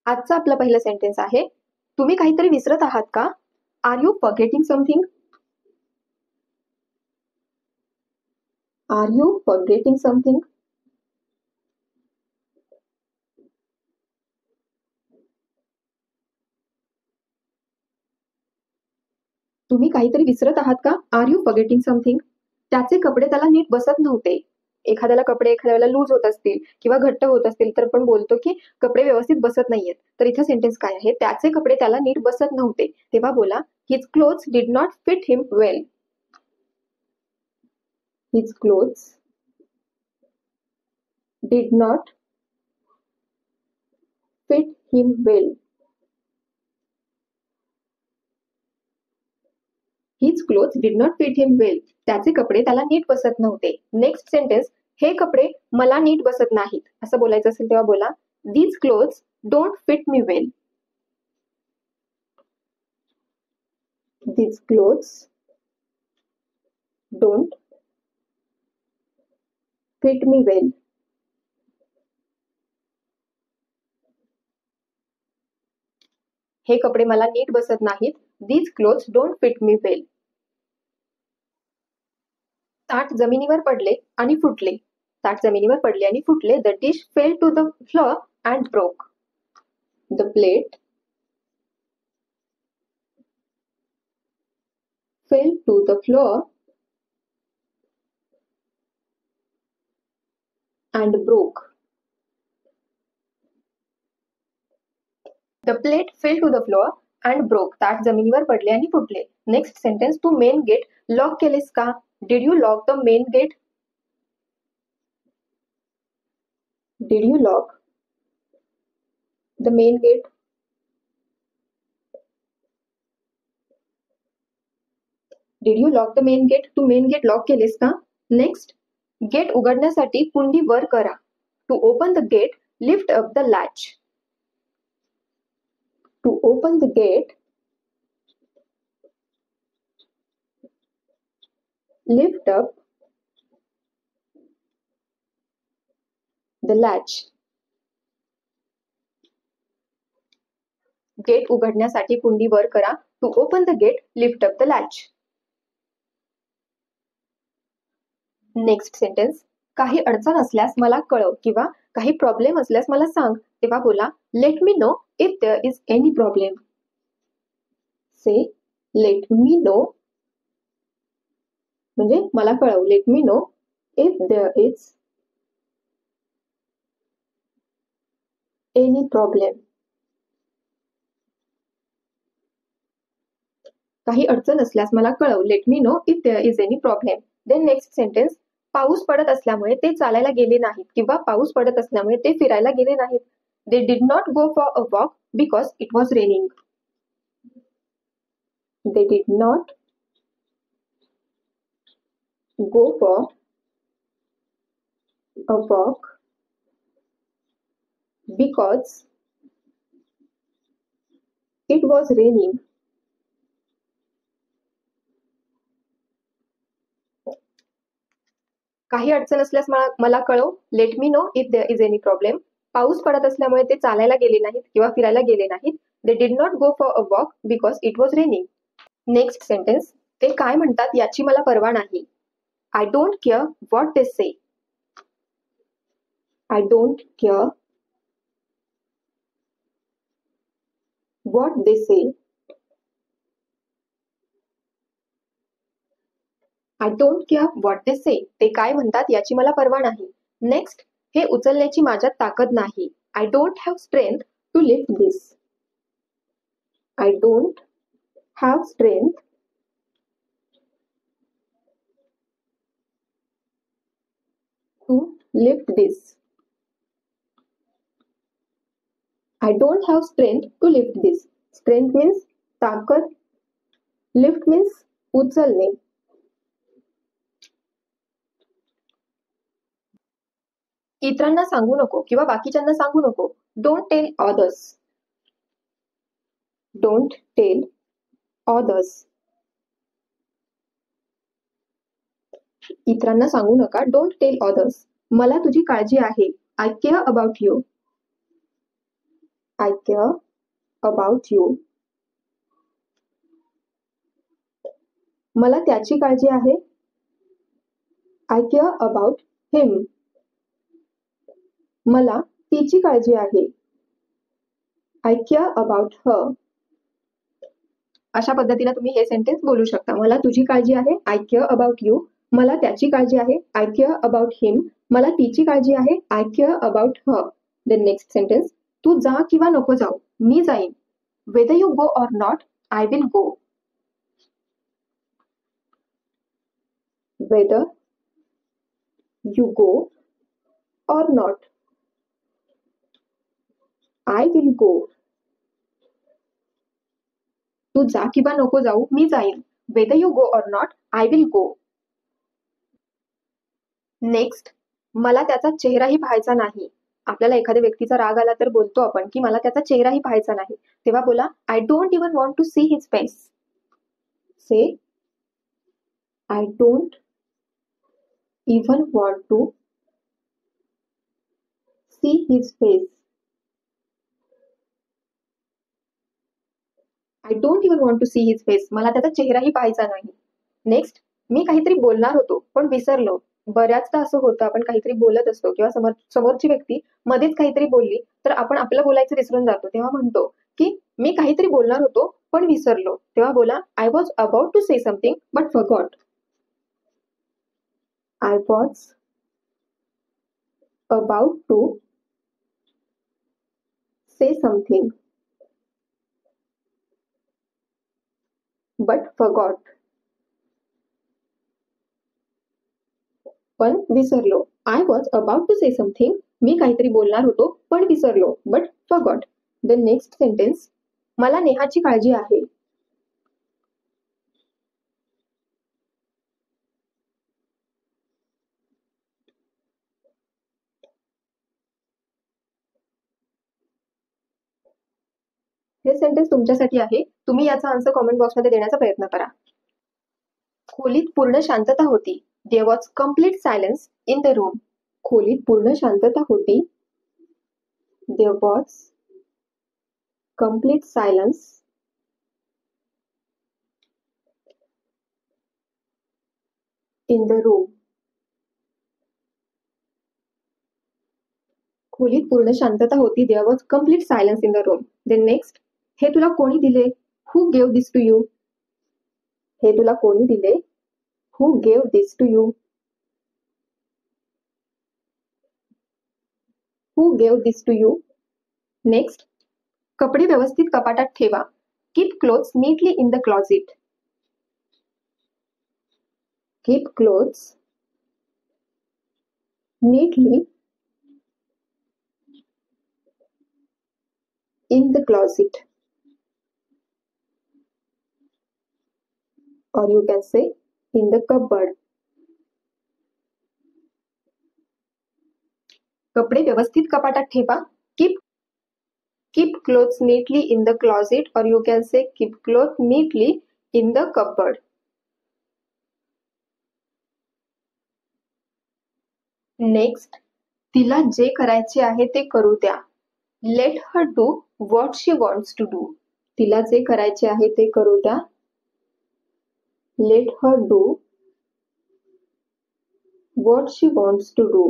आजचा आपला पहिला सेंटेन्स आहे, तुम्ही काहीतरी विसरत आहात का? Are you forgetting something? Are you forgetting something? तुम्ही काहीतरी विसरत आहात का? Are you forgetting something? त्याचे कपडे त्याला नीट बसत नव्हते. एखाद्याला कपडे एखाद्याला लूज होत असतील किंवा घट्ट होत असतील तर पण बोलतो की कपडे व्यवस्थित बसत नाहीयेत. तर इथं सेंटेन्स काय आहे? त्याचे कपडे त्याला नीट बसत नव्हते. तेव्हा बोला, his clothes did not fit him well. His clothes did not fit him well. His clothes did not fit him well. त्याचे कपडे त्याला नीट बसत नव्हते. नेक्स्ट सेंटेन्स, हे कपडे मला नीट बसत नाहीत असं बोलायचं असेल तेव्हा बोला, these clothes don't fit me well. These clothes don't fit me well. हे कपडे मला नीट बसत नाहीत. These clothes don't fit me well. ताट जमिनीवर पडले आणि फुटले. ताट जमिनीवर पडले आणि फुटले. The dish fell to the floor and broke. The plate fell to the floor and broke. The plate fell to the floor and broke. ताट जमिनीवर पडले आणि फुटले. नेक्स्ट सेंटेन्स, तू मेन गेट लॉक केलेस का? Did you lock the main gate? Did you lock the main gate? Did you lock the main gate? तू main gate lock केलेस का? नेक्स्ट, गेट उघडण्यासाठी कुंडी वर करा. To open the gate lift up the latch. To open the gate lift up the latch. Gate उघडण्यासाठी कुंडी वर करा. To open the gate lift up the latch. Next sentence, काही अडचण असल्यास मला कळव किंवा काही प्रॉब्लेम असल्यास मला सांग. तेव्हा बोला, let me know if there is any problem. Say let me know म्हणजे मला कळव. Let me know if there is any problem. काही अडचण असल्यास मला कळव. Let me know if there is any problem. Then next sentence, पाऊस पडत असल्यामुळे ते चालायला गेले नाहीत किंवा पाऊस पडत असल्यामुळे ते फिरायला गेले नाहीत. They did not go for a walk because it was raining. They did not go for a walk because it was raining. काही अडचण असल्यास मला कळव. Let me know if there is any problem. पाऊस पडत असल्यामुळे ते चालायला गेले नाहीत किंवा फिरायला गेले नाहीत. They did not go for a walk because it was raining. Next sentence, ते काय म्हणतात याची मला पर्वा नाही. I don't care what they say. I don't care what they say. I don't care what they say. ते काय म्हणतात याची मला पर्वा नाही. नेक्स्ट, हे उचलण्याची माझ्यात ताकद नाही. I don't have strength to lift this. I don't have strength to lift this. I don't have strength to lift this. Strength means ताकद. लिफ्ट मीन्स उचलणे. इतरांना सांगू नको किंवा बाकीच्यांना सांगू नको. Don't tell others. Don't tell others. इतरांना सांगू नका. Don't tell others. मला तुझी काळजी आहे. I care about you. I care about you. मला त्याची काळजी आहे. I care about him. मला तिची काळजी आहे. आय केअर अबाउट हर. अशा पद्धतीने तुम्ही हे सेंटेन्स बोलू शकता. मला तुझी काळजी आहे. I care about you. मला त्याची काळजी आहे. I care about him. मला तिची काळजी आहे. I care about her. The next sentence. तू जा किंवा नको जाऊ, मी जाईन. Whether you go or not, I will go. Whether you go or not, I will go. तू जा किंवा नको जाऊ, मी जाईन. Whether you go or not, I will go. Next. मला त्याचा चेहराही पाहायचा नाही. आपल्याला एखाद्या व्यक्तीचा राग आला तर बोलतो आपण की मला त्याचा चेहराही पाहायचा नाही. तेव्हा बोला I don't even want to see his face. Say I don't even want to see his face. I don't even want to see his face. मला त्याचा चेहराही पाहायचा नाही. नेक्स्ट. मी काहीतरी बोलणार होतो पण विसरलो. बऱ्याचदा असं होतं आपण काहीतरी बोलत असतो किंवा समोरची व्यक्ती मध्येच काहीतरी बोलली तर आपण आपलं बोलायचं विसरून जातो. तेव्हा म्हणतो की मी काहीतरी बोलणार होतो पण विसरलो. तेव्हा बोला I was about to say something but forgot. I was about to say something but forgot. पण विसरलो. I was about to say something. मी काहीतरी बोलणार होतो पण विसरलो. But forgot. The next sentence. मला नेहाची काळजी आहे. हे सेंटेन्स तुमच्यासाठी आहे. तुम्ही याचा आन्सर कॉमेंट बॉक्समध्ये देण्याचा प्रयत्न करा. खोलीत पूर्ण शांतता होती. There was complete silence in the room. खोलीत पूर्ण शांतता होती. There was complete silence in the room. खोलीत पूर्ण शांतता होती. There was complete silence in the room. Then next. हे तुला कोणी दिले? Who gave this to you. हे तुला कोणी दिले? Who gave this to you. Who gave this to you. Next. कपडे व्यवस्थित कपाटात ठेवा. Keep clothes neatly in the closet. Keep clothes neatly in the closet, or you can say in the cupboard. कपडे व्यवस्थित कपाटात ठेवा. Keep clothes neatly in the closet, or you can say keep clothes neatly in the cupboard. Next. तिला जे करायचे आहे ते करू द्या. Let her do what she wants to do. तिला जे करायचे आहे ते करू द्या. Let her do what she wants to do.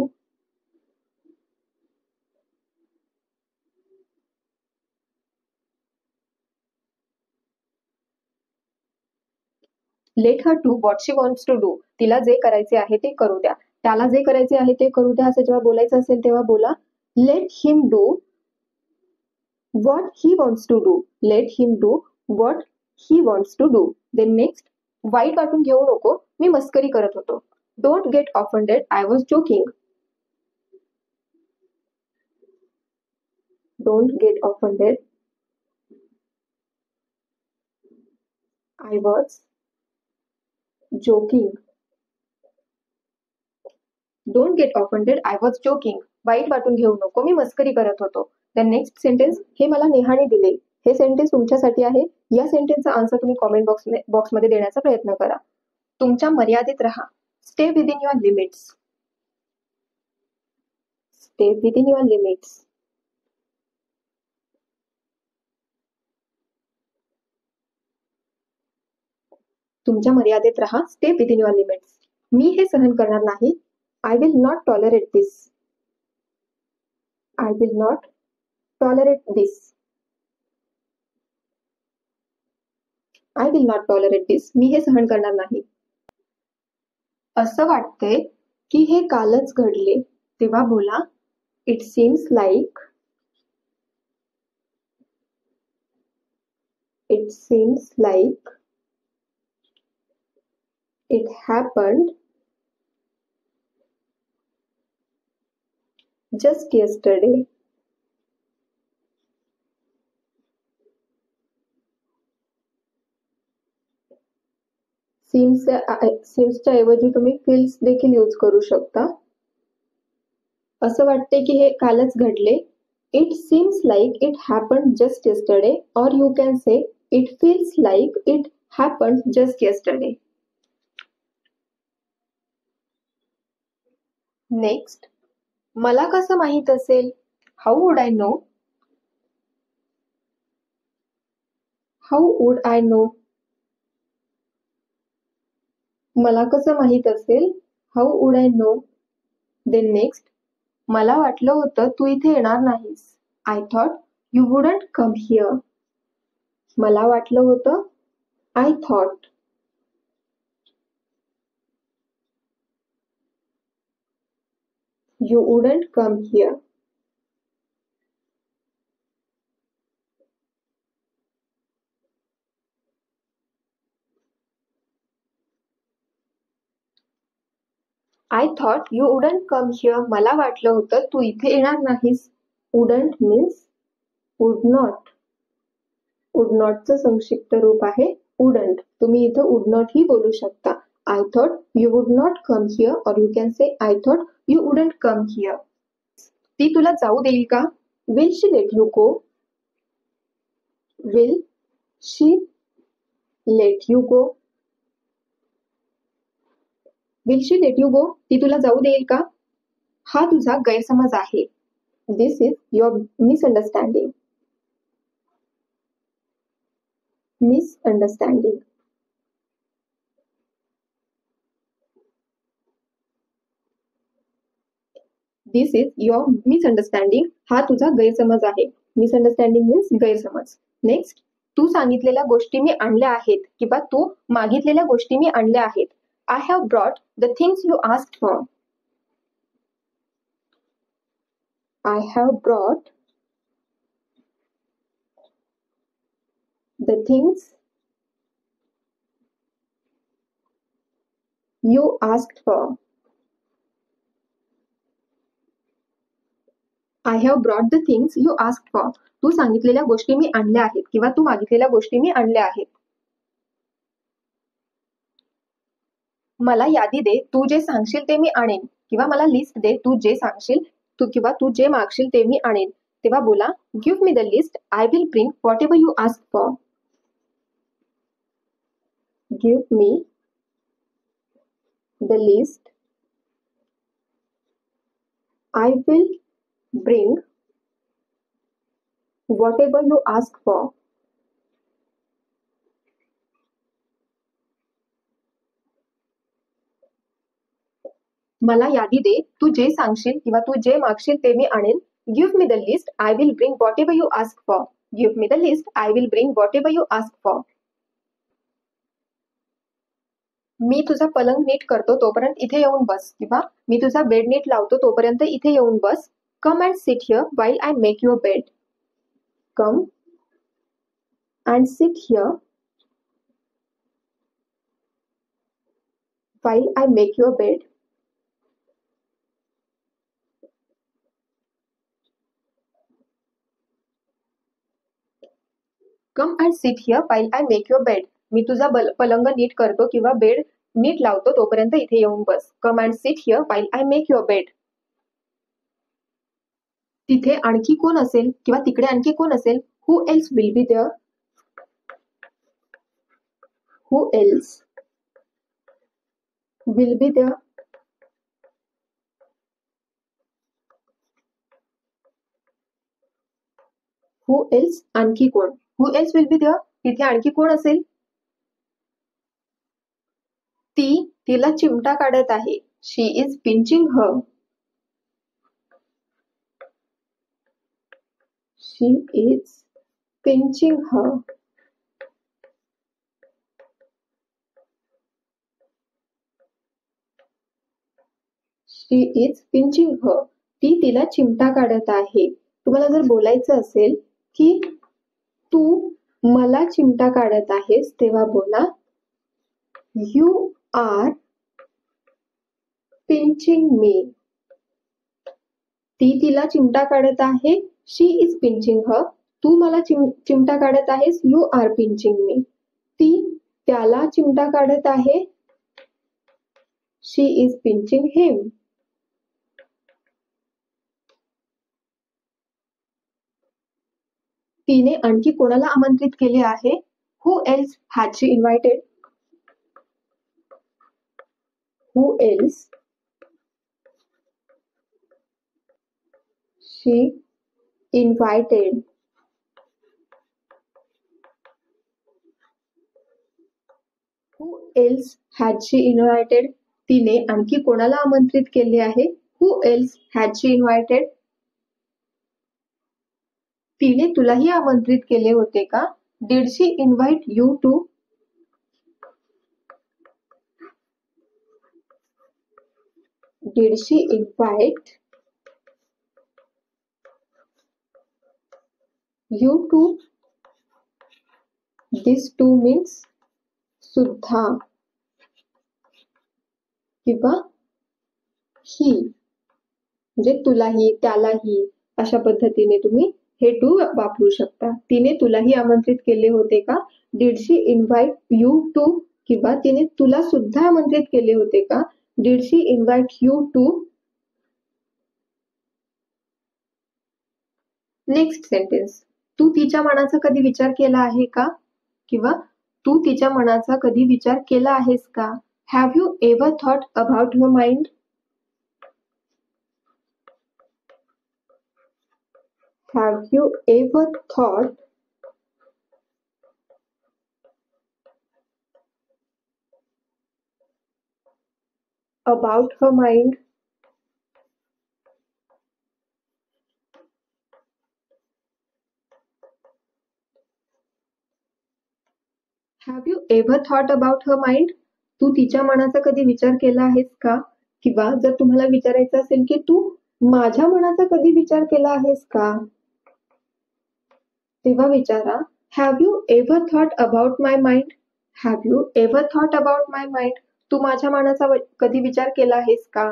Let her do what she wants to do. तिला जे करायचे आहे ते करू द्या. त्याला जे करायचे आहे ते करू द्या असं जेव्हा बोलायचं असेल तेव्हा बोला Let him do what he wants to do. Let him do what he wants to do. Then next. वाईट वाटून घेऊ नको, मी मस्करी करत होतो. Don't get offended, I was joking. Don't get offended, I was joking. Don't get offended, I was joking. वाईट वाटून घेऊ नको, मी मस्करी करत होतो. The next sentence. हे मला नेहाने दिले. हे सेंटेन्स तुमच्यासाठी आहे. या सेंटेन्सचा आन्सर तुम्ही कॉमेंट बॉक्समध्ये देण्याचा प्रयत्न करा. तुमच्या मर्यादेत राहा. Stay within your limits. Stay within your limits. तुमच्या मर्यादेत राहा. Stay within your limits. मी हे सहन करणार नाही. I will not tolerate this. I will not tolerate this. I will not tolerate this. मी हे सहन करणार नाही. असं वाटतंय की हे कालच घडले. तेव्हा बोला it seems like. It seems like it happened just yesterday. सीम्सच्या ऐवजी तुम्ही फील्स देखील यूज करू शकता. असं वाटते की हे कालच घडले. It seems like it happened just yesterday, or you can say it feels like it happened just yesterday. Next, मला कसं माहित असेल? How would I know. How would I know. मला कसं माहित असेल? How would I know. Then next, मला वाटलं होतं तू इथे येणार नाहीस. I thought you wouldn't come here. मला वाटलं होतं. I thought. You wouldn't come here. I thought you wouldn't come here. मला वाटलं होतं तू इथे येणार नाहीस. Wouldn't means would not. Would नॉटचं संक्षिप्त रूप आहे वुडंट. तुम्ही इथं वुड नॉट ही बोलू शकता. I thought you would not come here, or you can say I thought you wouldn't come here. ती तुला जाऊ देईल का? Will she let you go. Will she let you go. Will she let you go. ती तुला जाऊ देईल का? हा तुझा गैरसमज आहे. This is your misunderstanding. Misunderstanding. This is your misunderstanding. हा तुझा गैरसमज आहे. मिसअंडरस्टँडिंग मीन्स गैरसमज. नेक्स्ट, तू सांगितलेल्या गोष्टी मी आणल्या आहेत किंवा तू मागितलेल्या गोष्टी मी आणल्या आहेत. I have brought the things you asked for. I have brought the things you asked for. I have brought the things you asked for. तू सांगितलेल्या गोष्टी मी आणल्या आहेत किंवा तू मागितलेल्या गोष्टी मी आणल्या आहेत. मला यादी दे, तू जे सांगशील ते मी आणेन. किंवा मला लिस्ट दे, तू जे सांगशील किंवा तू जे मागशील ते मी आणेन. तेव्हा बोला give me the list. I will bring whatever you ask for. Give me the list. I will bring whatever you ask for. मला यादी दे, तू जे सांगशील किंवा तू जे मागशील ते मी आणेन. Give me the list. I will bring whatever you ask for. Give me the list. I will bring whatever you ask for. मी तुझा पलंग नीट करतो तोपर्यंत इथे येऊन बस. किंवा मी तुझा बेड नीट लावतो तोपर्यंत इथे येऊन बस. Come and sit here while I make your bed. Come and sit here while I make your bed. Come and sit here while I make your bed. मी तुझा पलंग नीट करतो किंवा बेड नीट लावतो तोपर्यंत इथे येऊन बस. Come and sit here while I make your bed. तिथे आणखी कोण असेल किंवा तिकडे आणखी कोण असेल? Who else will be there. Who else will be there. Who else आणखी कोण. Who else will be there. तिथे आणखी कोण असेल? ती तिला चिमटा काढत आहे. She is pinching her. She is pinching her. She is pinching her. ती तिला चिमटा काढत आहे. तुम्हाला जर बोलायचं असेल की तू मला चिमटा काढत आहेस, तेव्हा बोला यू आर पिंचिंग मी. ती तिला चिमटा काढत आहे. शी इज पिंचिंग हर. तू मला चिमटा काढत आहेस. You are pinching me. ती त्याला चिमटा काढत आहे. She is pinching him. तिने आणखी कोणाला आमंत्रित केले आहे? Who else has she invited? Who else she invited? Who else has she invited? तिने आणखी कोणाला आमंत्रित केले आहे? Who else has she invited? तिने तुलाही आमंत्रित केले होते का? Did she invite you too? Did she invite you too? This too means सुद्धा किंवा ही, म्हणजे तुलाही त्यालाही अशा पद्धतीने तुम्ही हे टू वापरू शकता. तिने तुलाही आमंत्रित केले होते का? Did she invite you too? किंवा तिने तुला सुद्धा आमंत्रित केले होते का? Did she invite you too? Next sentence. तू तिच्या मनाचा कधी विचार केला आहे का? किंवा तू तिच्या मनाचा कधी विचार केला आहेस का? Have you ever thought about her mind? Have you ever thought about her mind? Have you ever thought about her mind? तू तिच्या मनाचा कधी विचार केला आहेस का? किंवा जर तुम्हाला विचारायचं असेल की तू माझ्या मनाचा कधी विचार केला आहेस का, तेव्हा विचारा have you ever thought about my mind? Have you ever thought about my mind? तू माझ्या मनाचा कधी विचार केला आहेस का?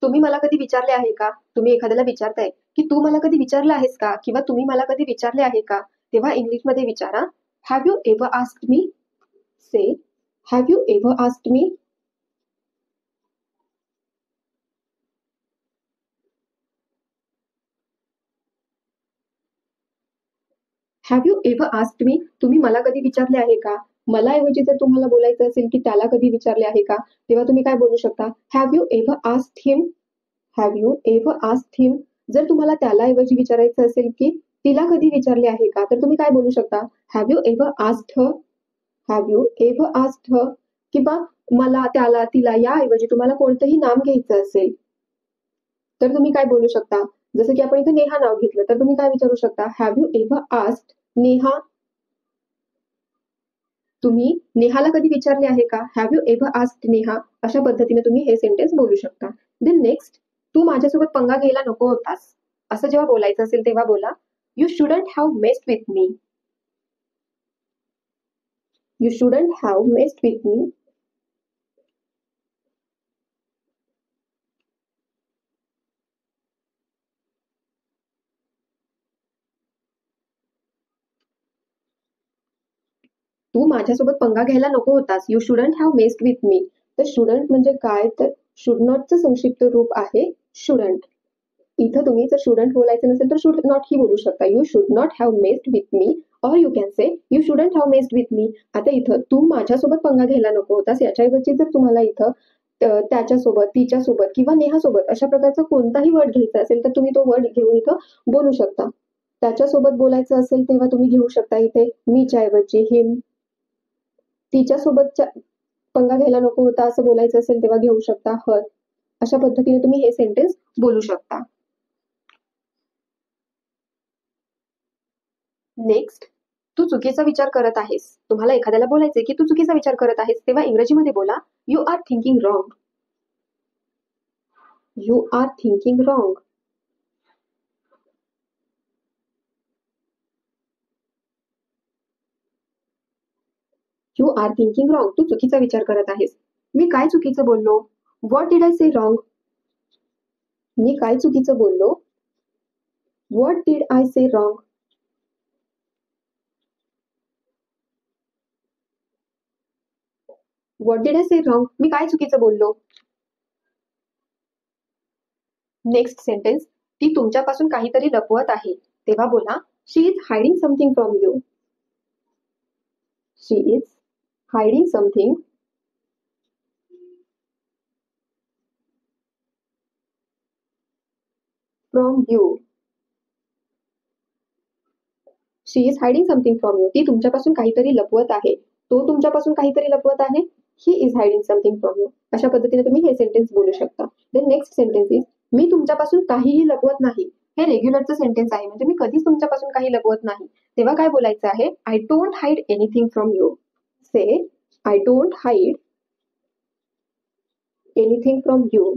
तुम्ही मला कधी विचारले आहे का? तुम्ही एखाद्याला विचारताय की तू मला कधी विचारलं आहेस का, किंवा तुम्ही मला कधी विचारले आहे का, तेव्हा इंग्लिशमध्ये विचारा have you ever asked me? Say have you ever asked me? Have you ever asked me? तुम्ही मला कधी विचारले आहे का? मला ऐवजी जर तुम्हाला बोलायचं असेल की त्याला कधी विचारले आहे का, तेव्हा तुम्ही काय बोलू शकता? Have you ever asked him? Have you ever asked him? जर तुम्हाला त्याला ऐवजी विचारायचं असेल की तिला कधी विचारले आहे का, तर तुम्ही काय बोलू शकता? Have you ever asked her? Have you ever asked her? किंवा मला त्याला तिला या ऐवजी तुम्हाला कोणतंही नाम घ्यायचं असेल तर तुम्ही काय बोलू शकता? जसं की आपण इथे नेहा नाव घेतलं तर तुम्ही काय विचारू शकता? Have you ever asked Neha? तुम्ही नेहाला कधी विचारले आहे का? Have you ever asked Neha? अशा पद्धतीने तुम्ही हे सेंटेन्स बोलू शकता. देन नेक्स्ट, तू माझ्यासोबत पंगा घ्यायला नको होतास. असं जेव्हा बोलायचं असेल तेव्हा बोला you shouldn't have messed with me. You shouldn't have messed with me. तू माझ्यासोबत पंगा घ्यायला नको होतास. You shouldn't have messed with me. तर शुडंट म्हणजे काय, तर शुड नॉटचं संक्षिप्त रूप आहे शुडंट. इथं तुम्ही जर शुडंट बोलायचं नसेल तर शुड नॉट ही बोलू शकता. You should not have messed with me, or you can say you shouldn't have messed with मी. आता इथं तू माझ्यासोबत पंगा घ्यायला नको होतास याच्याऐवजी जर तुम्हाला इथं त्याच्यासोबत, तिच्यासोबत किंवा नेहासोबत अशा प्रकारचा कोणताही वर्ड घ्यायचा असेल तर तुम्ही तो वर्ड घेऊन इथं बोलू शकता. त्याच्यासोबत बोलायचं असेल तेव्हा तुम्ही घेऊ शकता इथे मीच्या ऐवजी हिम. तिच्यासोबतच्या पंगा घ्यायला नको होता असं बोलायचं असेल तेव्हा घेऊ शकता हर. अशा पद्धतीने तुम्ही हे सेंटेन्स बोलू शकता. नेक्स्ट, तू चुकीचा विचार करत आहेस. तुम्हाला एखाद्याला बोलायचे की तू चुकीचा विचार करत आहेस, तेव्हा इंग्रजीमध्ये बोला you are thinking wrong. You are thinking wrong. You are thinking wrong. तू चुकीचा विचार करत आहेस. मी काय चुकीचं बोललो? What did I say wrong? मी काय चुकीचं बोललो? What did I say wrong? What did I say wrong? मी काय चुकीचं बोललो? नेक्स्ट सेंटेन्स, ती तुमच्यापासून काहीतरी लपवत आहे. तेव्हा बोला she is hiding something from you. She is hiding something from you. She is hiding something from you. ती तुमच्यापासून काहीतरी लपवत आहे. तो तुमच्यापासून काहीतरी लपवत आहे. He is hiding something from you. अशा पद्धतीने तुम्ही हे सेंटेन्स बोलू शकता. देन नेक्स्ट सेंटेन्स इज मी तुमच्यापासून काहीही लपवत नाही. हे रेग्युलरचं सेंटेन्स आहे, म्हणजे मी कधीच तुमच्यापासून काही लपवत नाही. तेव्हा काय बोलायचं आहे? I don't hide anything from you. Say I don't hide anything from you.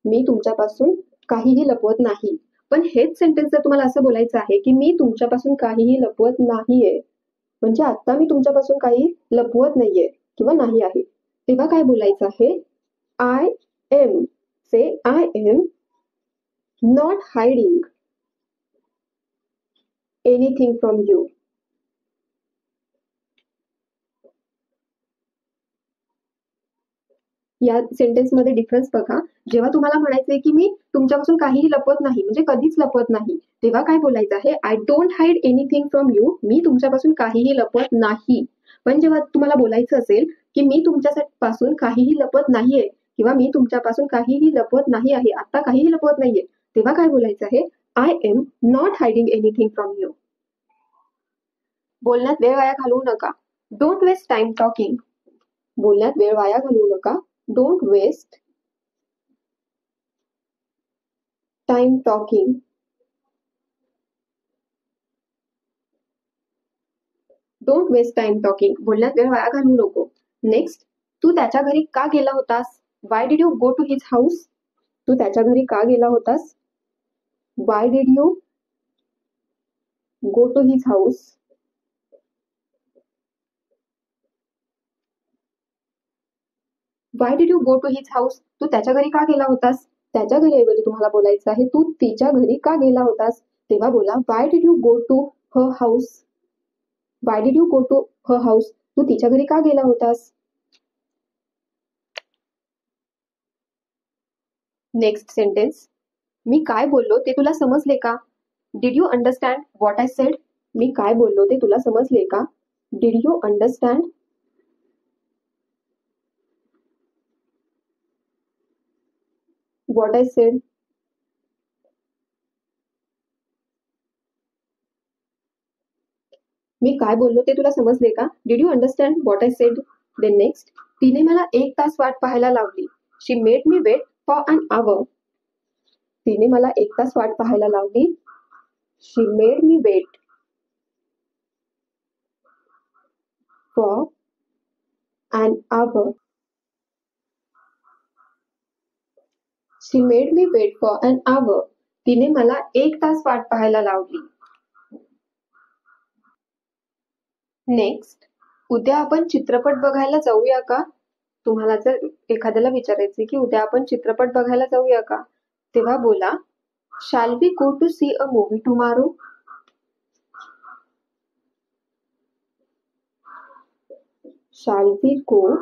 मी तुमच्यापासून काहीही लपवत नाही. पण हेच सेंटेन्स जर तुम्हाला असं बोलायचं आहे की मी तुमच्यापासून काहीही लपवत नाहीये, म्हणजे आता मी तुमच्यापासून काही लपवत नाहीये किंवा नाही आहे, तेव्हा काय बोलायचं आहे? I am. Say I am not hiding anything from you. या सेंटेन्स मध्ये डिफरन्स बघा. जेव्हा तुम्हाला म्हणायचंय की मी तुमच्यापासून काहीही लपवत नाही, म्हणजे कधीच लपवत नाही, तेव्हा काय बोलायचं आहे? I don't hide anything from you. मी तुमच्यापासून काहीही लपवत नाही. पण जेव्हा तुम्हाला बोलायचं असेल की मी तुमच्यापासून काहीही लपवत नाहीये किंवा मी तुमच्यापासून काहीही लपवत नाही आहे, आता काहीही लपवत नाहीये, तेव्हा काय बोलायचं आहे? I am not hiding anything from you. बोलण्यात वेळ वाया घालवू नका. Don't waste time talking. बोलण्यात वेळ वाया घालवू नका. Don't waste time talking. Don't waste time talking. बोलण्यात वेळ वाया घालवू नको. नेक्स्ट, तू त्याच्या घरी का गेला होतास? Why did you go to his house? तू त्याच्या घरी का गेला होतास? Why did you go to his house? Why did you go to his house? तू त्याच्या घरी का गेला होतास? त्याच्या घरी ऐवजी तुम्हाला बोलायचं आहे तू तिच्या घरी का गेला होतास. तेव्हा बोला why did you go to her house. Why did you go to her house. तू तिच्या घरी का गेला होतास. नेक्स्ट सेंटेन्स, मी काय बोललो ते तुला समजले का? Did you understand what I said? मी काय बोललो ते तुला समजले का? Did you understand what I said? मी काय बोललो ते तुला समजले का? Did you understand what I said? Then next, तिने मला 1 तास वाट पाहायला लावली. She made me wait for an hour. तिने मला 1 तास वाट पाहायला लावली. She made me wait for an hour. She made me wait for an hour. तिने मला 1 तास वाट पाहायला लावली. नेक्स्ट, उद्या आपण चित्रपट बघायला जाऊया का? तुम्हाला जर एखाद्याला विचारायचे की उद्या आपण चित्रपट बघायला जाऊया का, तेव्हा बोला shall we go to see a movie tomorrow? Shall we go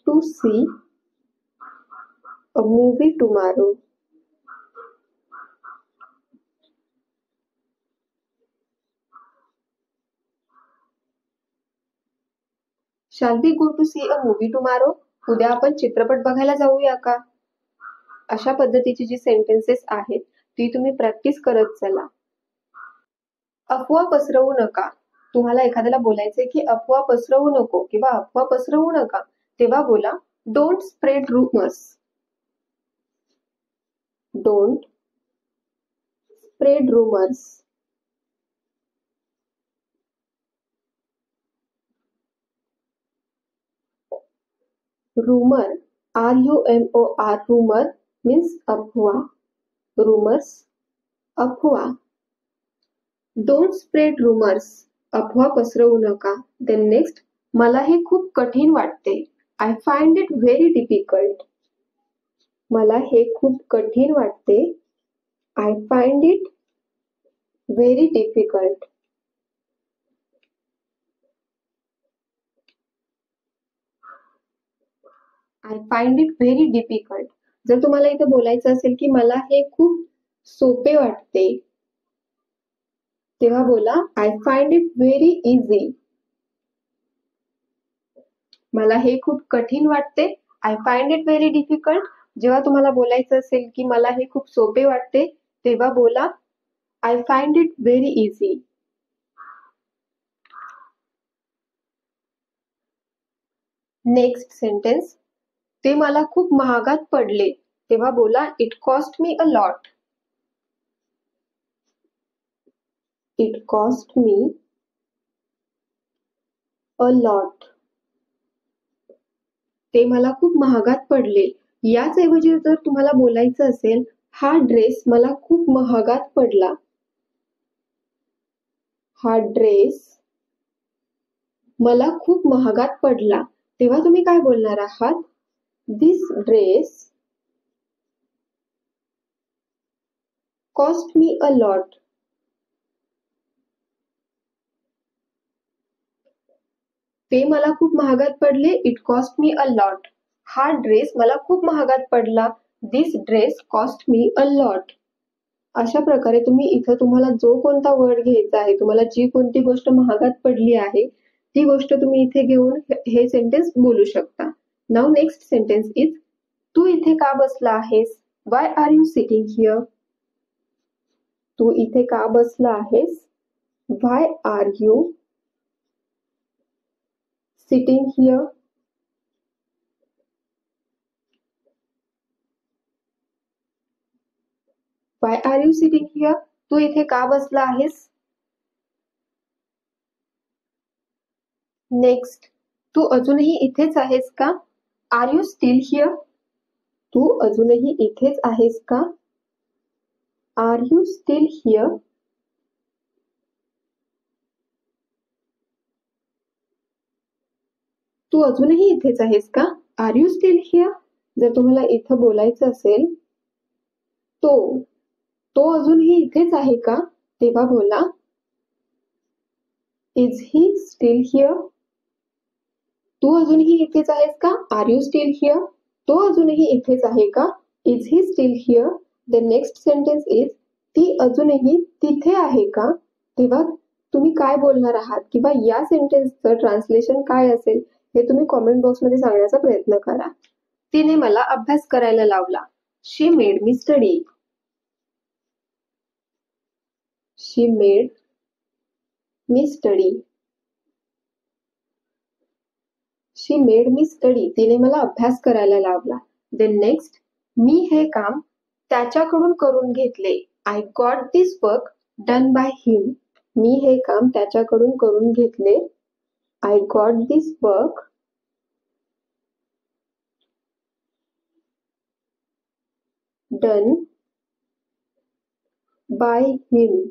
to see a movie tomorrow? Shall we go to see a movie tomorrow? उद्या आपण चित्रपट बघायला जाऊया का? अशा पद्धतीची जी सेंटेन्सेस आहेत ती तुम्ही प्रॅक्टिस करत चला. अफवा पसरवू नका. तुम्हाला एखाद्याला बोलायचंय की अफवा पसरवू नको किंवा अफवा पसरवू नका, तेव्हा बोला don't spread rumors. Don't spread rumors. rumor, rumor, rumor means अफवा. rumors, अफवा. डोंट स्प्रेड rumors, अफवा पसरवू नका. देन नेक्स्ट, मला हे खूप कठीण वाटते. I find it very difficult. मला हे खूप कठीण वाटते. I find it very difficult. I find it very difficult. जर तुम्हाला इथे बोलायचं असेल की मला हे खूप सोपे वाटते, तेव्हा बोला I find it very easy. मला हे खूप कठीण वाटते. I find it very difficult. जेव्हा तुम्हाला बोलायचं असेल की मला हे खूप सोपे वाटते, तेव्हा बोला I find it very easy. Next sentence, ते मला खूप महागात पडले, तेव्हा बोला it cost me a lot. It cost me a lot. ते मला खूप महागात पडले. याच ऐवजी जर तुम्हाला बोलायचं असेल हा ड्रेस मला खूप महागात पडला, हा ड्रेस मला खूप महागात पडला, तेव्हा तुम्ही काय बोलणार आहात? This dress cost me a lot. ते मला खूप महागात पडले. It cost me a lot. हा ड्रेस मला खूप महागात पडला. This dress cost me a lot. अशा प्रकारे तुम्ही इथं तुम्हाला जो कोणता वर्ड घ्यायचा आहे, तुम्हाला जी कोणती गोष्ट महागात पडली आहे, ती गोष्ट तुम्ही इथे घेऊन हे सेंटेन्स बोलू शकता. नाउ नेक्स्ट सेंटेन्स इज, तू इथे का बसला आहेस? Why are you sitting here? तू इथे का बसला आहेस? Why are you sitting here? Why are you sitting here? तू इथे का बसला आहेस? नेक्स्ट, तू अजूनही इथेच आहेस का? Are you still here? तू अजूनही इथेच आहेस का? Are you still here? तू अजूनही इथेच आहेस का? Are you still here? जर तुम्हाला इथं बोलायचं असेल तो अजूनही इथेच आहे का, तेव्हा बोला इज ही स्टील हिअर? तू अजूनही इथेच आहेस का? Are you still here? तो अजूनही इथेच आहे का? Is he still here? The next sentence is, ती अजूनही तिथे आहे का? तेव्हा तुम्ही काय बोलणार आहात किंवा या सेंटेन्सचं ट्रान्सलेशन काय असेल हे तुम्ही कॉमेंट बॉक्समध्ये सांगण्याचा प्रयत्न करा. तिने मला अभ्यास करायला लावला. शी मेड मी स्टडी. शी मेड मी स्टडी. शी मेड मी स्टडी. तिने मला अभ्यास करायला लावला. देन नेक्स्ट, मी हे काम त्याच्याकडून करून घेतले. I got this work done by him. मी हे काम त्याच्याकडून करून घेतले. I got this work done by him.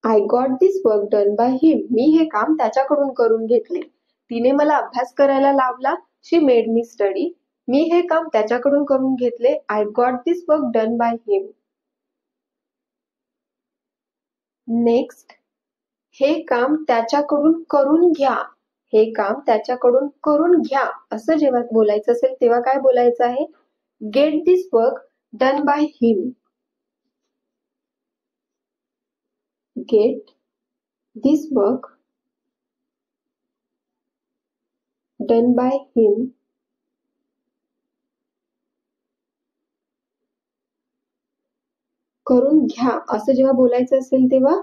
I got this work done by him. मी हे काम त्याच्याकडून करून घेतले. तिने मला अभ्यास करायला लावला. शी मेड मी स्टडी. मी हे काम त्याच्याकडून करून घेतले. I got this work done by him. Next, हे काम त्याच्याकडून करून घ्या. हे काम त्याच्याकडून करून घ्या असं जेव्हा बोलायचं असेल तेव्हा काय बोलायचं आहे? Get this work done by him. Get this work done by हिम. करून घ्या असं जेव्हा बोलायचं असेल तेव्हा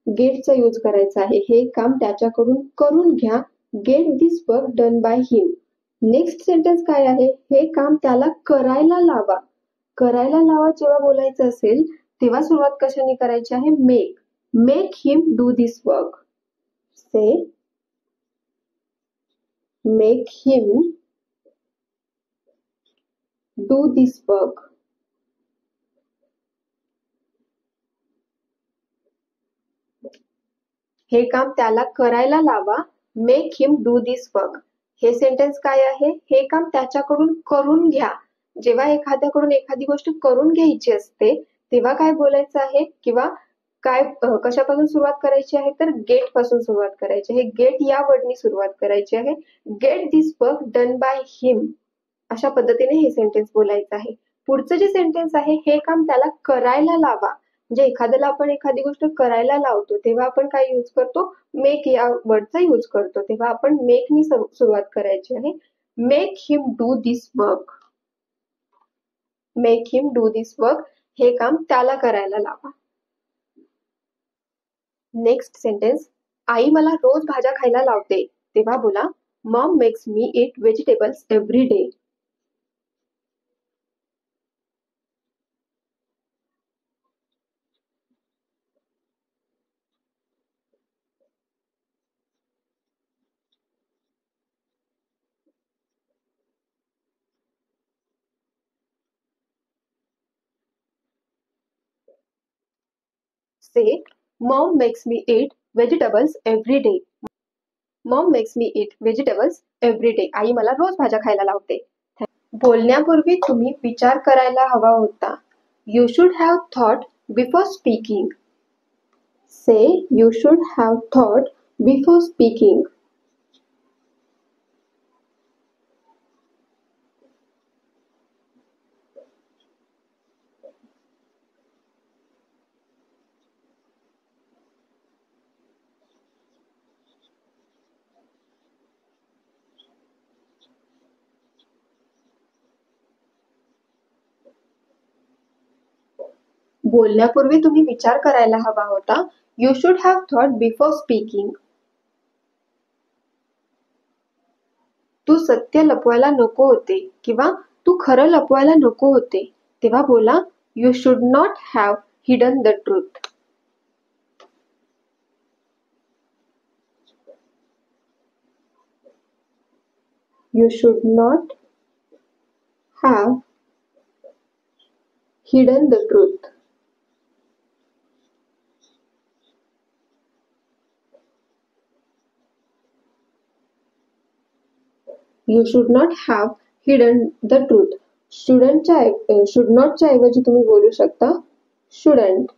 गेटचा यूज करायचा आहे. हे काम त्याच्याकडून करून घ्या. Get this work done by him. Next sentence काय आहे? हे काम त्याला करायला लावा. करायला लावा जेव्हा बोलायचं असेल तेव्हा सुरुवात कशाने करायची आहे? Make. Make him do this work. Say make him do this work. हे काम त्याला करायला लावा. Make him do this work. हे सेंटेन्स काय आहे? हे काम त्याच्याकडून करून घ्या. जेव्हा एखाद्याकडून एखादी गोष्ट करून घ्यायची असते तेव्हा काय बोलायचं आहे किंवा काय कशापासून सुरुवात करायची आहे? तर गेट पासून सुरुवात करायची आहे. गेट या वर्डनी सुरुवात करायची आहे. Get this work done by हिम. अशा पद्धतीने हे सेंटेन्स बोलायचं आहे. पुढचं जे सेंटेन्स आहे हे काम त्याला करायला लावा. म्हणजे एखाद्याला आपण एखादी गोष्ट करायला लावतो तेव्हा आपण काय यूज करतो? मेक या वर्डचा यूज करतो. तेव्हा आपण मेकनी सुरुवात करायची आहे. Make him do this work. Make him do this work. हे काम त्याला करायला लावा. नेक्स्ट सेंटेन्स, आई मला रोज भाज्या खायला लावते. तेव्हा बोला, mom makes me eat vegetables every day. Say, Mom makes me eat vegetables every day. Mom makes me eat vegetables every day. आई मला रोज भाज्या खायला लावते. बोलण्यापूर्वी तुम्ही विचार करायला हवा होता. You should have thought before speaking. Say, you should have thought before speaking. बोलण्यापूर्वी तुम्ही विचार करायला हवा होता. You should have thought before speaking. तू सत्य लपवायला नको होते किंवा तू खरं लपवायला नको होते. तेव्हा बोला, You should not have hidden the truth. You should not have hidden the truth. You should not have hidden the truth. should not च्या ऐवजी तुम्ही बोलू शकता shouldn't.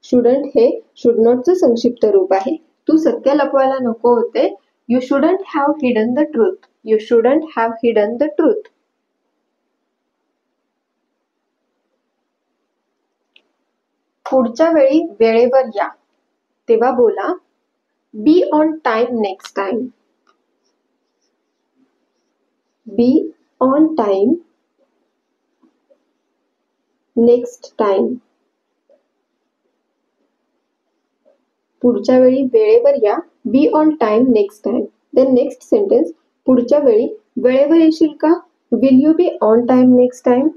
shouldn't हे should not चं संक्षिप्त रूप आहे. तू सत्य लपवायला नको होते. You shouldn't have hidden the truth. You shouldn't have hidden the truth. पुढच्या वेळी वेळेवर या. तेव्हा बोला, Be on time next time. Be on time next time. पुढच्या वेळी वेळेवर या. Be on time next time. Then next sentence, पुढच्या वेळी वेळेवर येशील का? Will you be on time next time?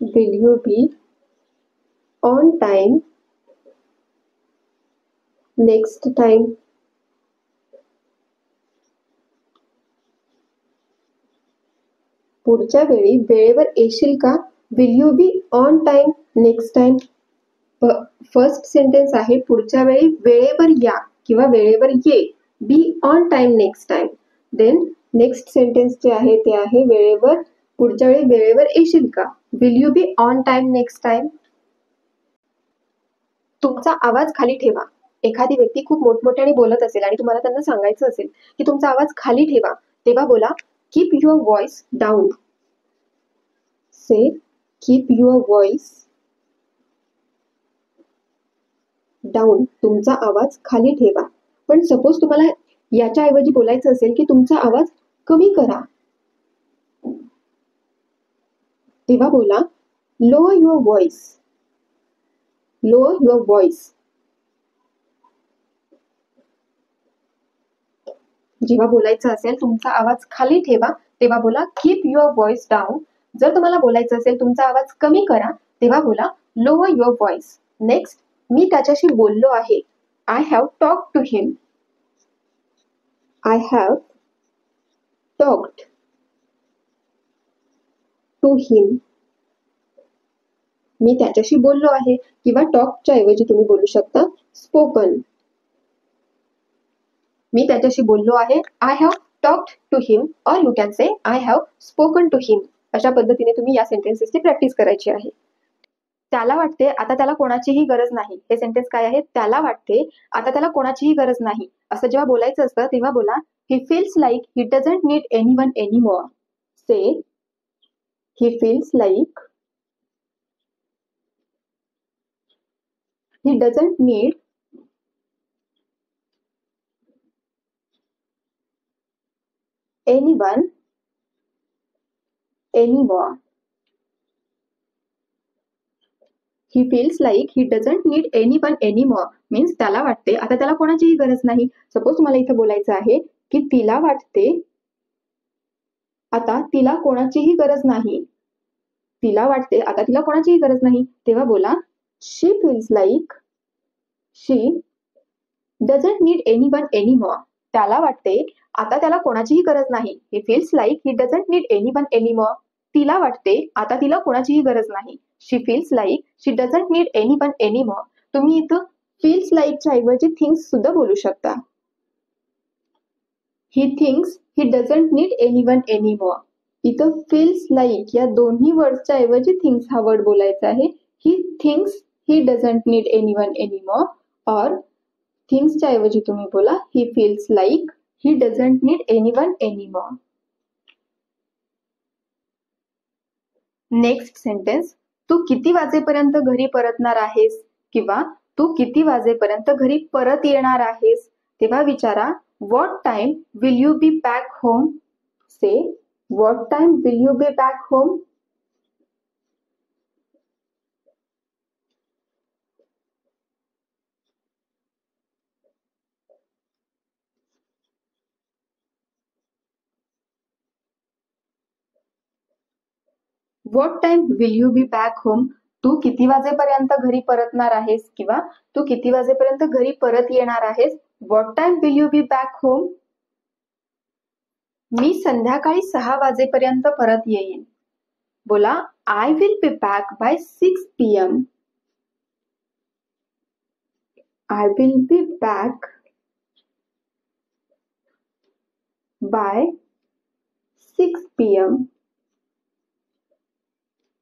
Will you be on time next time? पुढच्या वेळी वेळेवर येशील का? Will you be on time next time? First sentence आहे पुढच्या वेळी वेळेवर या किंवा वेळेवर ये. Be on time next time. Then next sentence जे आहे ते आहे वेळेवर पुढच्या वेळी वेळेवर येशील का? Will you be on time next time? तुमचा आवाज खाली ठेवा. एखादी व्यक्ती खूप मोठमोठ्याने बोलत असेल आणि तुम्हाला त्यांना सांगायचं असेल की तुमचा आवाज खाली ठेवा, तेव्हा बोला, Keep your voice down. Say, keep your voice down. तुमचा आवाज खाली ठेवा. पण सपोज तुम्हाला याच्या ऐवजी बोलायचं असेल की तुमचा आवाज कमी करा, तेव्हा बोला lower your voice. Lower your voice. जेव्हा बोलायचं असेल तुमचा आवाज खाली ठेवा तेव्हा बोला कीप युअर व्हॉइस डाऊन. जर तुम्हाला बोलायचं असेल तुमचा आवाज कमी करा तेव्हा बोला लोअर युअर व्हॉइस. नेक्स्ट, मी त्याच्याशी बोललो आहे. I have talk to him. I have talked to him. मी त्याच्याशी बोललो आहे किंवा टॉकच्या ऐवजी तुम्ही बोलू शकता स्पोकन. मी त्याच्याशी बोललो आहे. I have talked to him or you can say I have spoken to him. अशा पद्धतीने तुम्ही या सेंटेन्सेसची प्रॅक्टिस करायची आहे. त्याला वाटते आता त्याला कोणाचीही गरज नाही. हे सेंटेन्स काय आहे? त्याला वाटते आता त्याला कोणाचीही गरज नाही. असं जेव्हा बोलायचं असतं तेव्हा बोला he feels like he doesn't need anyone anymore. Say he feels like he doesn't need anyone anymore. He feels like he doesn't need anyone anymore. Means त्याला वाटते आता त्याला कोणाचीही गरज नाही. सपोज तुम्हाला इथे बोलायचं आहे की तिला वाटते आता तिला कोणाचीही गरज नाही. तिला वाटते आता तिला कोणाचीही गरज नाही तेव्हा बोला she feels like she doesn't need anyone anymore. त्याला वाटते आता त्याला कोणाचीही गरज नाही. He feels like he doesn't need anyone anymore. तिला वाटते आता तिला कोणाचीही गरज नाही. She feels like she doesn't need anyone anymore. तुम्ही इथं feels like च्या ऐवजी thinks सुद्धा बोलू शकता. He thinks he doesn't need anyone anymore. इथं feels like या दोन्ही वर्ड्सच्या ऐवजी thinks हा वर्ड बोलायचा आहे. He thinks he doesn't need anyone anymore. और thinks च्या ऐवजी तुम्ही बोला he feels like he doesn't need anyone anymore. Next sentence, तू किती वाजेपर्यंत घरी परतणार आहेस किंवा तू किती वाजेपर्यंत घरी परत येणार आहेस तेव्हा विचारा what time will you be back home. Say what time will you be back home. What time will you be back home. तू किती वाजेपर्यंत घरी परतणार आहेस किंवा तू किती वाजेपर्यंत घरी परत येणार आहेस. What time will you be back home. मी संध्याकाळी 6 वाजेपर्यंत परत येईन. बोला I will be back by 6 PM. I will be back by 6 PM.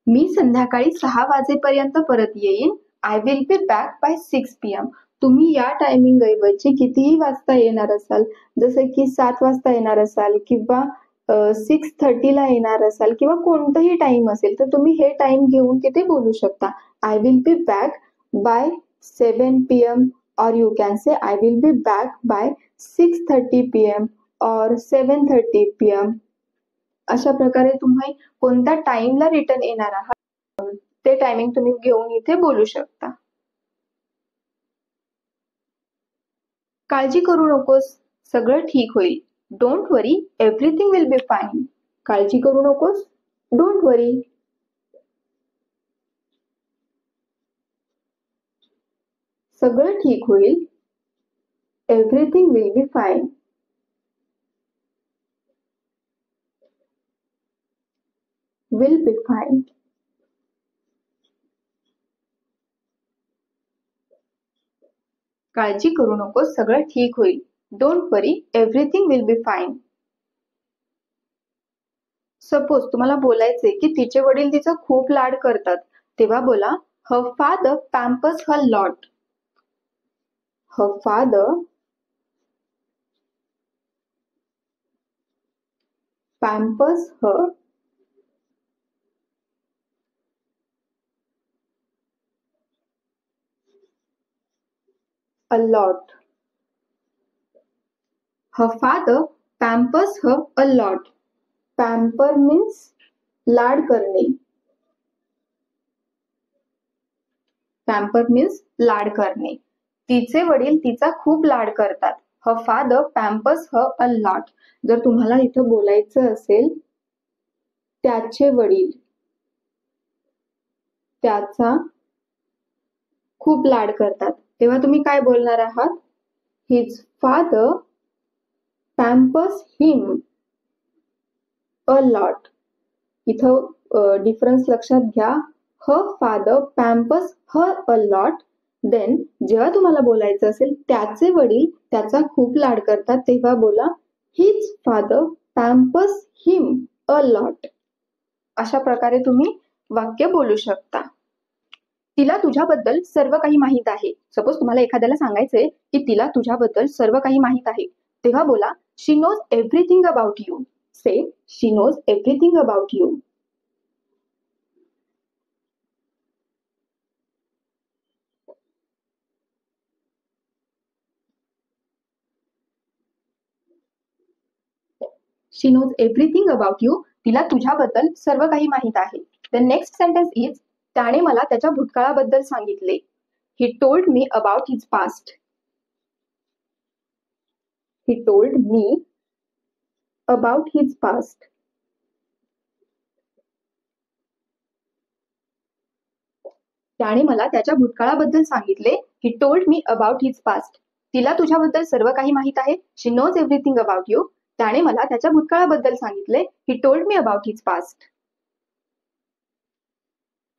मी संध्याकाळी 6 वाजेपर्यंत परत येईन. I will be back by 6 PM. तुम्ही या टायमिंग ऐवजी कितीही वाजता येणार असाल, जसे की 7 वाजता येणार असाल किंवा 6:30 ला येणार असाल किंवा कोणताही टाइम असेल तर तुम्ही हे टाइम घेऊन तिथे बोलू शकता. I will be back by 7 PM or you can say I will be back by 6:30 PM और 7:30 PM. अशा प्रकारे तुम्ही कोणत्या टाइमला रिटर्न येणार आहात ते टायमिंग तुम्ही घेऊन इथे बोलू शकता. काळजी करू नकोस, सगळं ठीक होईल. Don't worry, everything will be fine. काळजी करू नकोस, डोंट वरी. सगळं ठीक होईल, everything will be fine. Will be fine. काळजी करू नकोस, सगळं ठीक होईल. Don't worry, everything will be fine. Suppose तुम्हाला बोलायचे की तिचे वडील तिचा खूप लाड करतात तेव्हा बोला her father pampers her lot. Her father pampers her a lot. Her father pampers her a lot. Pamper means लाड करणे. पॅम्पर मीन्स लाड करणे. तिचे वडील तिचा खूप लाड करतात. Her father pampers her a lot. जर तुम्हाला इथं बोलायचं असेल त्याचे वडील त्याचा खूप लाड करतात, तेव्हा तुम्ही काय बोलणार आहात? His father pampers him a lot. इथं डिफरन्स लक्षात घ्या. Her father pampers her a lot. Then जेव्हा तुम्हाला बोलायचं असेल त्याचे वडील त्याचा खूप लाड करतात, तेव्हा बोला his father pampers him a lot. अशा प्रकारे तुम्ही वाक्य बोलू शकता. तिला तुझ्याबद्दल सर्व काही माहित आहे. सपोज तुम्हाला एखाद्याला सांगायचंय की तिला तुझ्याबद्दल सर्व काही माहित आहे, तेव्हा बोला she knows everything about you. Say she knows everything about you. She knows everything about you. तिला तुझ्याबद्दल सर्व काही माहित आहे. द नेक्स्ट सेंटेन्स इज त्याने मला त्याच्या भूतकाळाबद्दल सांगितले. He told me about his past. He told me about his past. त्याने मला त्याच्या भूतकाळाबद्दल सांगितले. He told me about his past. तिला तुझ्याबद्दल सर्व काही माहित आहे. शी नोज एव्हरीथिंग अबाउट यू. त्याने मला त्याच्या भूतकाळाबद्दल सांगितले. He told me about his past.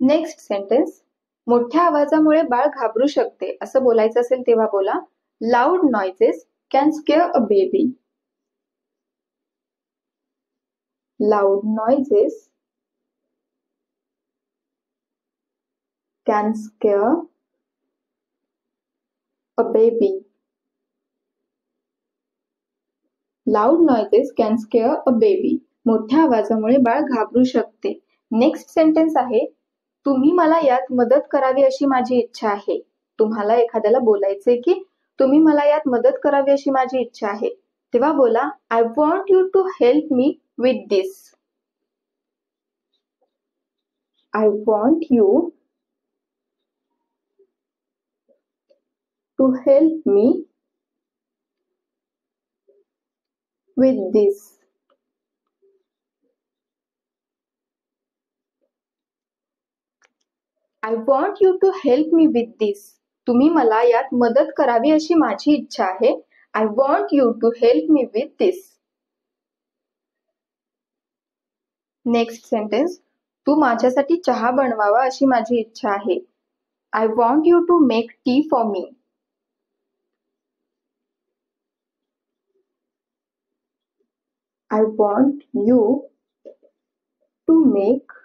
Next sentence, मोठ्या आवाजामुळे बाळ घाबरू शकते असं बोलायचं असेल तेव्हा बोला loud noises can scare a baby. Loud noises can scare a baby. Loud noises can scare a baby. मोठ्या आवाजामुळे बाळ घाबरू शकते. नेक्स्ट सेंटेन्स आहे, तुम्ही मला यात मदत करावी अशी माझी इच्छा आहे. तुम्हाला एखाद्याला बोलायचंय की तुम्ही मला यात मदत करावी अशी माझी इच्छा आहे, तेव्हा बोला I want you to help me with this. I want you to help me with this. I want you to help me with this. तुम्ही मला यात मदत करावी अशी माझी इच्छा आहे. I want you to help me with this. Next sentence, तू माझ्यासाठी चहा बनवावा अशी माझी इच्छा आहे. I want you to make tea for me. I want you to make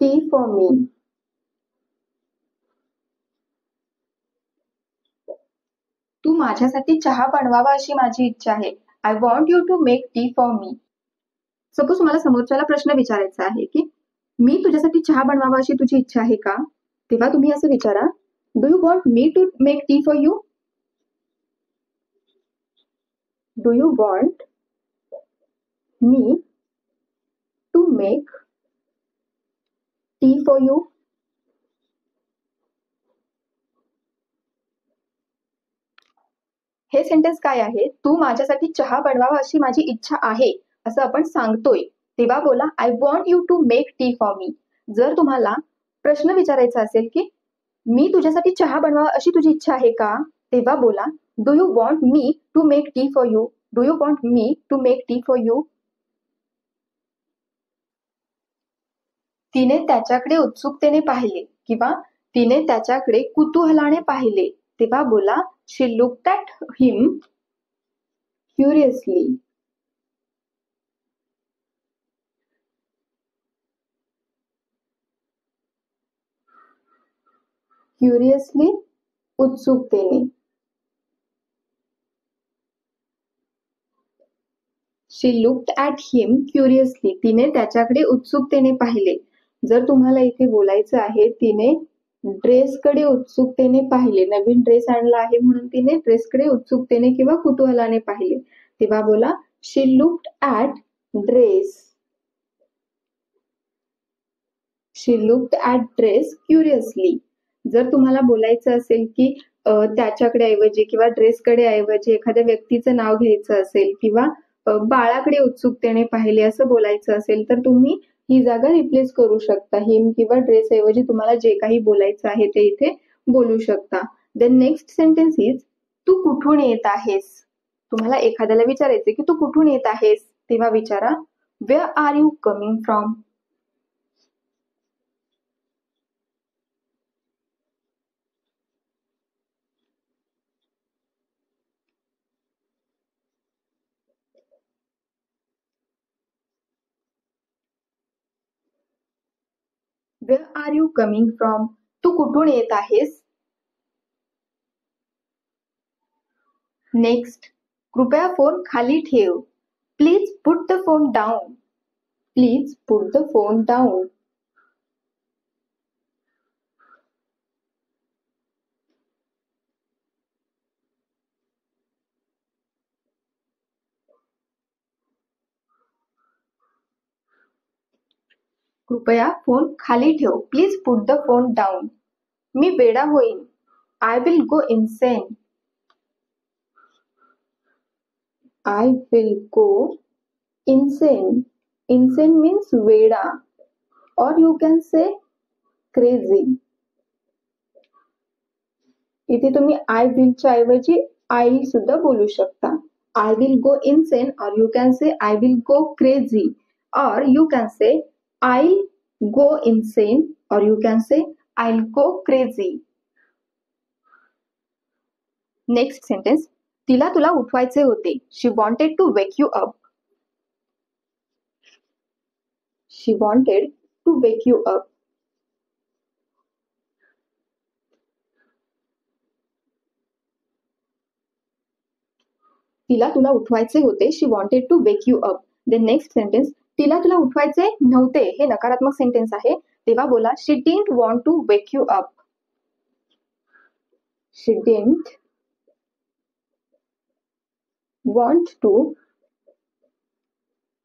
tea for me. तू माझ्यासाठी चहा बनवावा अशी माझी इच्छा आहे. I want you to make tea for me. Suppose तुम्हाला समोरच्याला प्रश्न विचारायचा आहे की मी तुझ्यासाठी चहा बनवावा अशी तुझी इच्छा आहे का, तेव्हा तुम्ही असं विचारा do you want me to make tea for you. Do you want me to make tea for you. हे सेंटेन्स काय आहे, तू माझ्यासाठी चहा बनवावा अशी माझी इच्छा आहे असं आपण सांगतोय, तेव्हा बोला I want you to make tea for me. जर तुम्हाला प्रश्न विचारायचा असेल की मी तुझ्यासाठी चहा बनवावा अशी तुझी इच्छा आहे का, तेव्हा बोला do you want me to make tea for you. Do you want me to make tea for you. तिने त्याच्याकडे उत्सुकतेने पाहिले किंवा तिने त्याच्याकडे कुतूहलाने पाहिले, तेव्हा बोला शी लुक्ड ॲट हिम क्युरियसली. क्युरियसली उत्सुकतेने. शी लुक्ड ॲट हिम क्युरियसली. तिने त्याच्याकडे उत्सुकतेने पाहिले. जर तुम्हाला इथे बोलायचं आहे तिने ड्रेसकडे उत्सुकतेने पाहिले, नवीन ड्रेस आणला आहे म्हणून तिने ड्रेसकडे उत्सुकतेने किंवा कुतूहलाने पाहिले, तेव्हा बोला she looked at dress. She looked at dress curiously. जर तुम्हाला बोलायचं असेल की त्याच्याकडे ऐवजी किंवा ड्रेसकडे ऐवजी एखाद्या व्यक्तीचं नाव घ्यायचं असेल किंवा बाळाकडे उत्सुकतेने पाहिले असं बोलायचं असेल तर तुम्ही ही जागा रिप्लेस करू शकता. हिम किंवा ड्रेस ऐवजी तुम्हाला जे काही बोलायचं आहे ते इथे बोलू शकता. देन नेक्स्ट सेंटेन्स इज तू कुठून येत आहेस. तुम्हाला एखाद्याला विचारायचे की तू कुठून येत आहेस तेव्हा विचारा where are you coming from. Where are you coming from. तू कुठून येत आहेस. नेक्स्ट कृपया फोन खाली ठेव. Please put the phone down. Please put the phone down. कृपया फोन खाली ठेव. Please put the phone down. मी वेडा होईन. I will go insane. I will go insane. Insane means वेडा or you can say crazy. इथे तुम्ही I will च्या ऐवजी I सुद्धा बोलू शकता. I will go insane or you can say I will go crazy or you can say I'll go insane or you can say I'll go crazy. Next sentence. तिला तुला उठवायचे होते. She wanted to wake you up. She wanted to wake you up. तिला तुला उठवायचे होते. She wanted to wake you up. The next sentence. तिला तुला उठवायचे नव्हते. हे नकारात्मक सेंटेन्स आहे. तेव्हा बोला She didn't want to wake you up. She didn't want to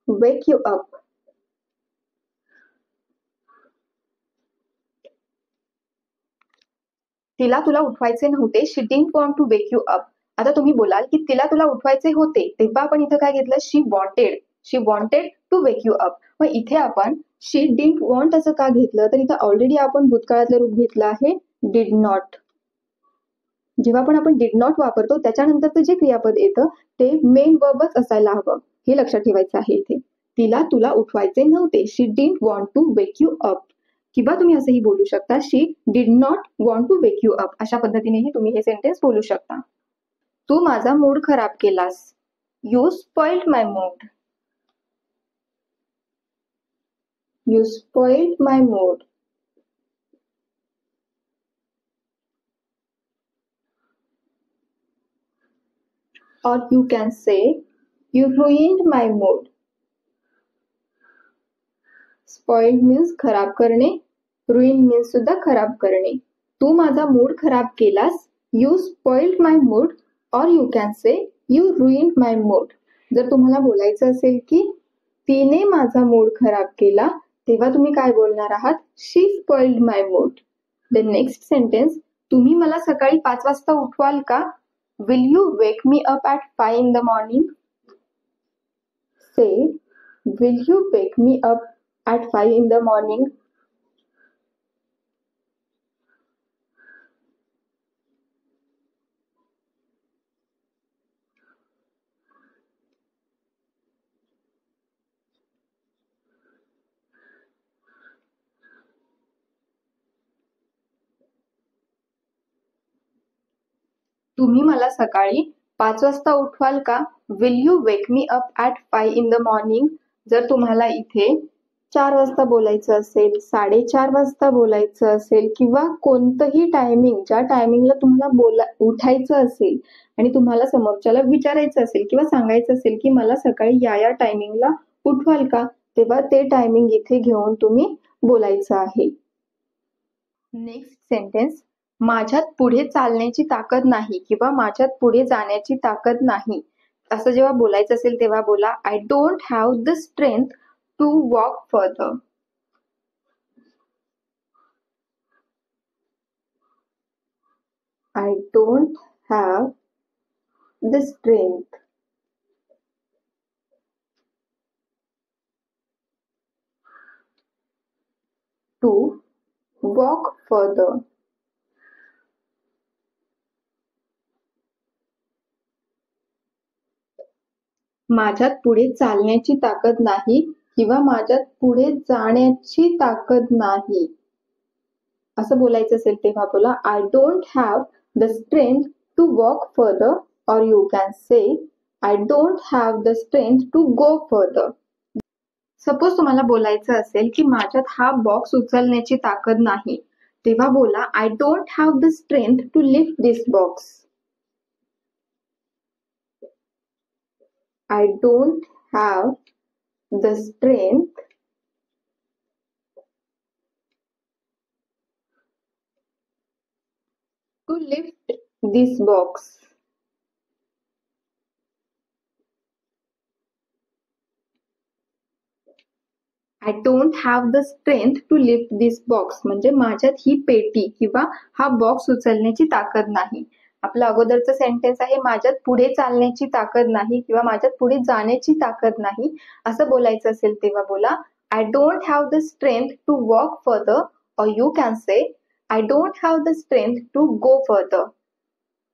wake you up. तिला तुला उठवायचे नव्हते. She didn't want to wake you up. आता तुम्ही बोलाल की तिला तुला उठवायचे होते. तेव्हा आपण इथं काय घेतलं she wanted. She wanted to wake you up. मग इथे आपण she didn't want असं का घेतलं तर इथं ऑलरेडी आपण भूतकाळातलं रूप घेतलं आहे did not. जेव्हा पण आपण did not वापरतो त्याच्यानंतरचं जे क्रियापद येतं ते मेन वर्बच असायला हवं. हे लक्षात ठेवायचं आहे इथे. तिला तुला उठवायचे नव्हते. She didn't want to wake you up. किंवा तुम्ही असंही बोलू शकता she did not want to wake you up. अशा पद्धतीनेही तुम्ही हे सेंटेन्स बोलू शकता. तू माझा मूड खराब केलास. You spoiled my mood. You spoiled my mood. Or you can say you ruined my mood. Spoiled means खराब करणे. Ruin means सुद्धा खराब करणे. तू माझा मूड खराब केलास. You spoiled my mood or you can say you ruined my mood. जर तुम्हाला बोलायचं असेल की तिने माझा मूड खराब केला तेव्हा तुम्ही काय बोलणार आहात She spoiled my mood. The next sentence. तुम्ही मला सकाळी 5 वाजता उठवाल का. Will you wake me up at 5 in the morning? Say, will you wake me up at 5 in the morning? तुम्ही मला सकाळी 5 वाजता उठवाल का. Will you wake me up at 5 in the morning? जर तुम्हाला इथे 4 वाजता बोलायचं असेल, 4:30 वाजता बोलायचं असेल किंवा कोणतंही टायमिंग ज्या टायमिंगला तुम्हाला उठायचं असेल आणि तुम्हाला समोरच्याला विचारायचं असेल किंवा सांगायचं असेल की मला सकाळी या टायमिंगला उठवाल का तेव्हा ते टायमिंग इथे घेऊन तुम्ही बोलायचं आहे. Next sentence. माझ्यात पुढे चालण्याची ताकद नाही किंवा माझ्यात पुढे जाण्याची ताकद नाही असं जेव्हा बोलायचं असेल तेव्हा बोला I don't have the strength to walk further. I don't have the strength to walk further. माझ्यात पुढे चालण्याची ताकद नाही किंवा माझ्यात पुढे जाण्याची ताकद नाही असं बोलायचं असेल तेव्हा बोला I don't have the strength to walk further or you can say I don't have the strength to go further. Suppose तुम्हाला बोलायचं असेल की माझ्यात हा बॉक्स उचलण्याची ताकद नाही तेव्हा बोला I don't have the strength to lift this box. I don't have the strength to lift this box. I don't have the strength to lift this box म्हणजे माझ्यात ही पेटी किंवा हा बॉक्स उचलण्याची ताकद नाही. आपलं अगोदरचं सेंटेन्स आहे माझ्यात पुढे चालण्याची ताकद नाही किंवा माझ्यात पुढे जाण्याची ताकद नाही असं बोलायचं असेल तेव्हा बोला I don't have the strength to walk further or you can say I don't have the strength to go further.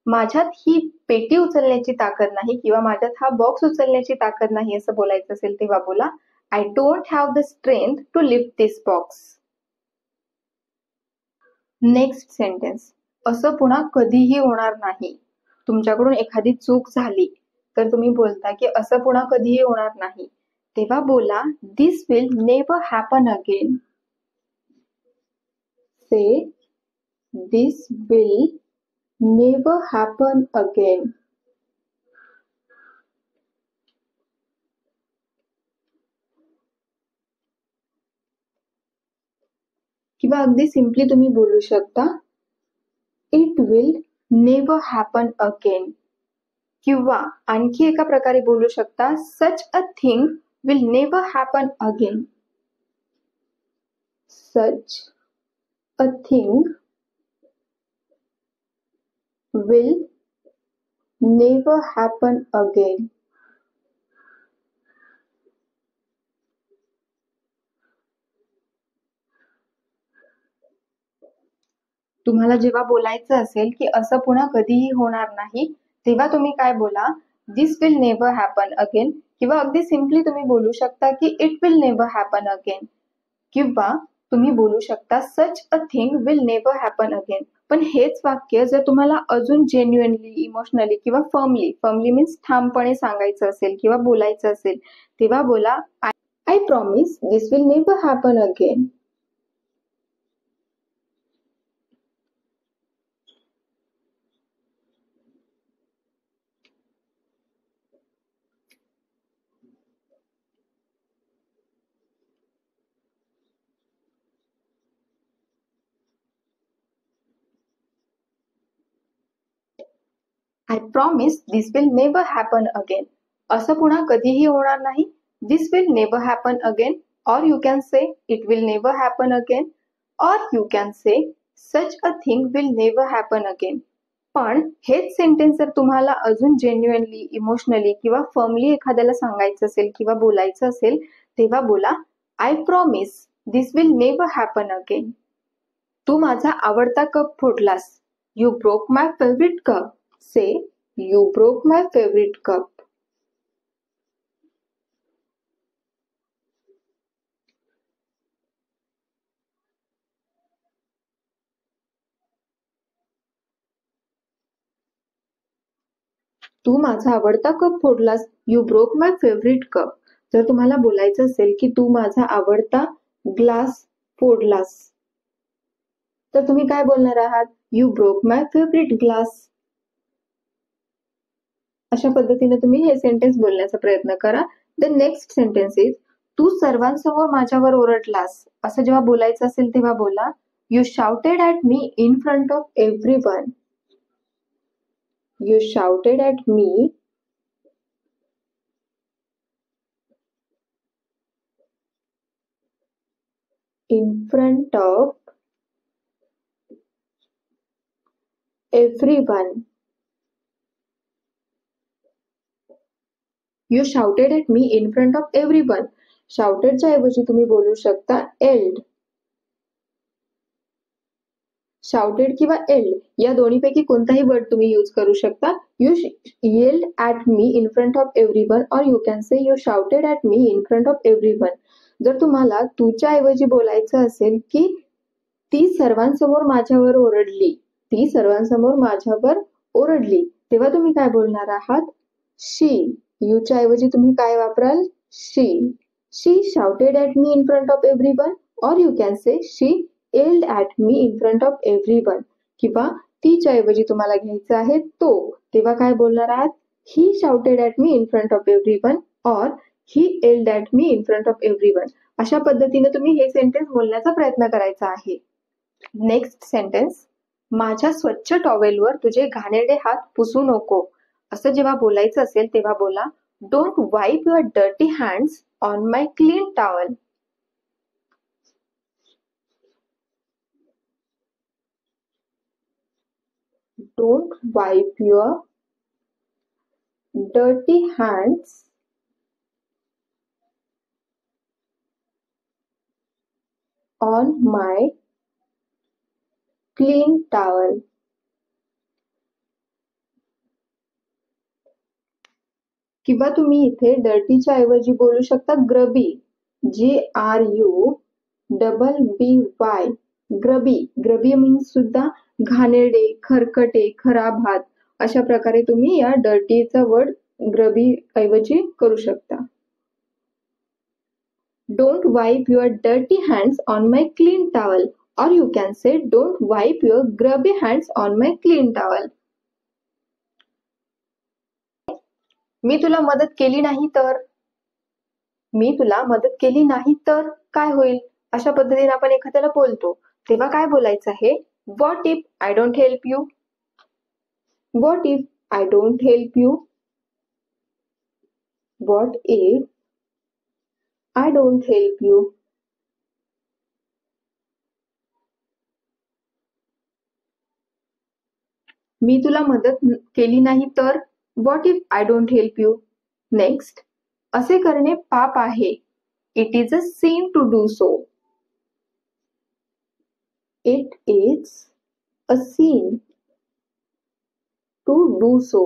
माझ्यात ही पेटी उचलण्याची ताकद नाही किंवा माझ्यात हा बॉक्स उचलण्याची ताकद नाही असं बोलायचं असेल तेव्हा बोला I don't have the strength to lift this box. Next sentence. असं पुन्हा कधीही होणार नाही. तुमच्याकडून एखादी चूक झाली तर तुम्ही बोलता की असं पुन्हा कधीही होणार नाही तेव्हा बोला this will never happen again. Say this will never happen again. किंवा अगदी सिम्पली तुम्ही बोलू शकता it will never happen again. किंवा आणखी एका प्रकारे बोलू शकता such a thing will never happen again. Such a thing will never happen again. तुम्हाला जेव्हा बोलायचं असेल की असं पुन्हा कधीही होणार नाही तेव्हा तुम्ही काय बोला this will never happen again. किंवा अगदी सिम्पली तुम्ही बोलू शकता की it will never happen again. किंवा तुम्ही बोलू शकता such a thing will never happen again. पण हेच वाक्य जर तुम्हाला अजून जेन्युअनली इमोशनली किंवा फर्मली मीन्स ठामपणे सांगायचं असेल किंवा बोलायचं असेल तेव्हा बोला I promise this will never happen again. I promise this will never happen again. असं पुन्हा कधीही होणार नाही. दिस will never happen again or you can say it will never happen again or you can say such a thing will never happen again. पण हेच sentence जर तुम्हाला अजून जेन्युअनली इमोशनली किंवा फर्मली एखाद्याला सांगायचं असेल किंवा बोलायचं असेल तेव्हा बोला I promise this will never happen again. तू माझा आवडता कप फोडलास. You broke my favourite cup. Say you broke my favorite cup. तू माझा आवडता कप फोडलास. You broke my favourite cup. जर तुम्हाला बोलायचं असेल की तू माझा आवडता ग्लास फोडलास तर तुम्ही काय बोलणार आहात you broke my favourite glass. अशा पद्धतीने तुम्ही हे सेंटेन्स बोलण्याचा प्रयत्न करा. द नेक्स्ट सेंटेन्स इज तू सर्वांसमोर माझ्यावर ओरडलास. असं जेव्हा बोलायचं असेल तेव्हा बोला you shouted at me in front of everyone. You shouted at me in front of everyone. You shouted at me in front of everyone. Shouted च्या ऐवजी तुम्ही बोलू शकता yelled. शाउटेड किंवा एल्ड या दोन्हीपैकी कोणताही वर्ड तुम्ही यूज करू शकता. You yelled at me in front of everyone or you can say you shouted at me in front of everyone. जर तुम्हाला तुच्या ऐवजी बोलायचं असेल की ती सर्वांसमोर माझ्यावर ओरडली, ती सर्वांसमोर माझ्यावर ओरडली, तेव्हा तुम्ही काय बोलणार आहात? शी. यूच्या ऐवजी तुम्ही काय वापराल? She. She shouted at me in front of everyone or you can say she yelled at me in front of everyone. किंवा तीच्या ऐवजी तुम्हाला घ्यायचा आहे तो, तेव्हा काय बोलणार आहात? He shouted at me in front of everyone or he yelled at me in front of everyone. अशा पद्धतीने तुम्ही हे सेंटेन्स बोलण्याचा प्रयत्न करायचा आहे. नेक्स्ट सेंटेन्स, माझ्या स्वच्छ टॉवेलवर तुझे घाणेरडे हात पुसू नको. असं जेव्हा बोलायचं असेल तेव्हा बोला don't wipe your dirty hands on my clean towel. Don't wipe your dirty hands on my clean towel. किंवा तुम्ही इथे डर्टीच्या ऐवजी बोलू शकता ग्रबी. GRUBBY. ग्रबी. ग्रबी मीन्स सुद्धा घाणेरडे, खरकटे, खराब हात. अशा प्रकारे तुम्ही या डर्टीचा वर्ड ग्रबी ऐवजी करू शकता. Don't wipe your dirty hands on my clean towel or you can say don't wipe your grubby hands on my clean towel. मी तुला मदत केली नाही तर, मी तुला मदत केली नाही तर काय होईल? अशा पद्धतीने आपण एखाद्याला बोलतो तेव्हा काय बोलायचं आहे? What if I don't help you? What if I don't help you? What if I don't help you? मी तुला मदत केली नाही तर, What if I don't help you? Next, असे करणे पाप आहे. It is a sin to do so. It is a sin to do so.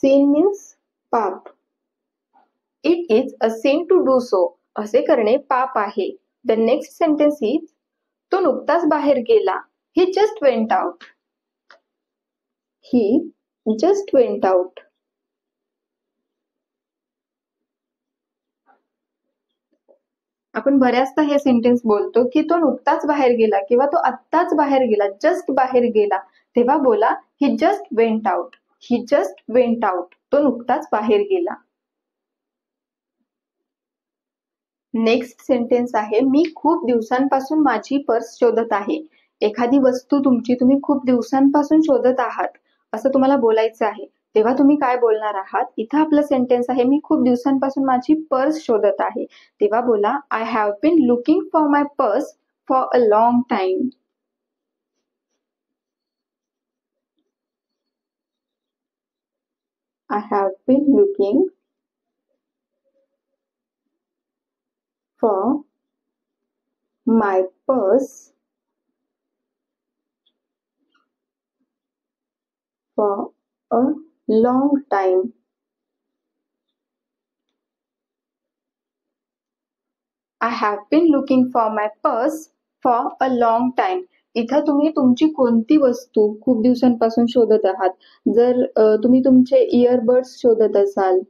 Sin means पाप. It is a sin to do so. असे करणे पाप आहे. The next sentence is, तो नुकताच बाहेर गेला. He just went out. He just went out. आपण बऱ्याचदा हे सेंटेन्स बोलतो की तो नुकताच बाहेर गेला किंवा तो आत्ताच बाहेर गेला, जस्ट बाहेर गेला, तेव्हा बोला ही जस्ट वेंट आउट. ही जस्ट वेंट आउट. तो नुकताच बाहेर गेला. नेक्स्ट सेंटेन्स आहे, मी खूप दिवसांपासून माझी पर्स शोधत आहे. एखादी वस्तू तुमची तुम्ही खूप दिवसांपासून शोधत आहात असं तुम्हाला बोलायचं आहे, तेव्हा तुम्ही काय बोलणार आहात? इथं आपलं सेंटेन्स आहे, मी खूप दिवसांपासून माझी पर्स शोधत आहे. तेव्हा बोला I have been looking for my purse for a long time. I have been looking for my purse for a long time. I have been looking for my purse for a long time. इथं तुम्ही तुमची कोणती वस्तू खूप दिवसांपासून शोधत आहात. जर तुम्ही तुमचे इयरबड्स शोधत असाल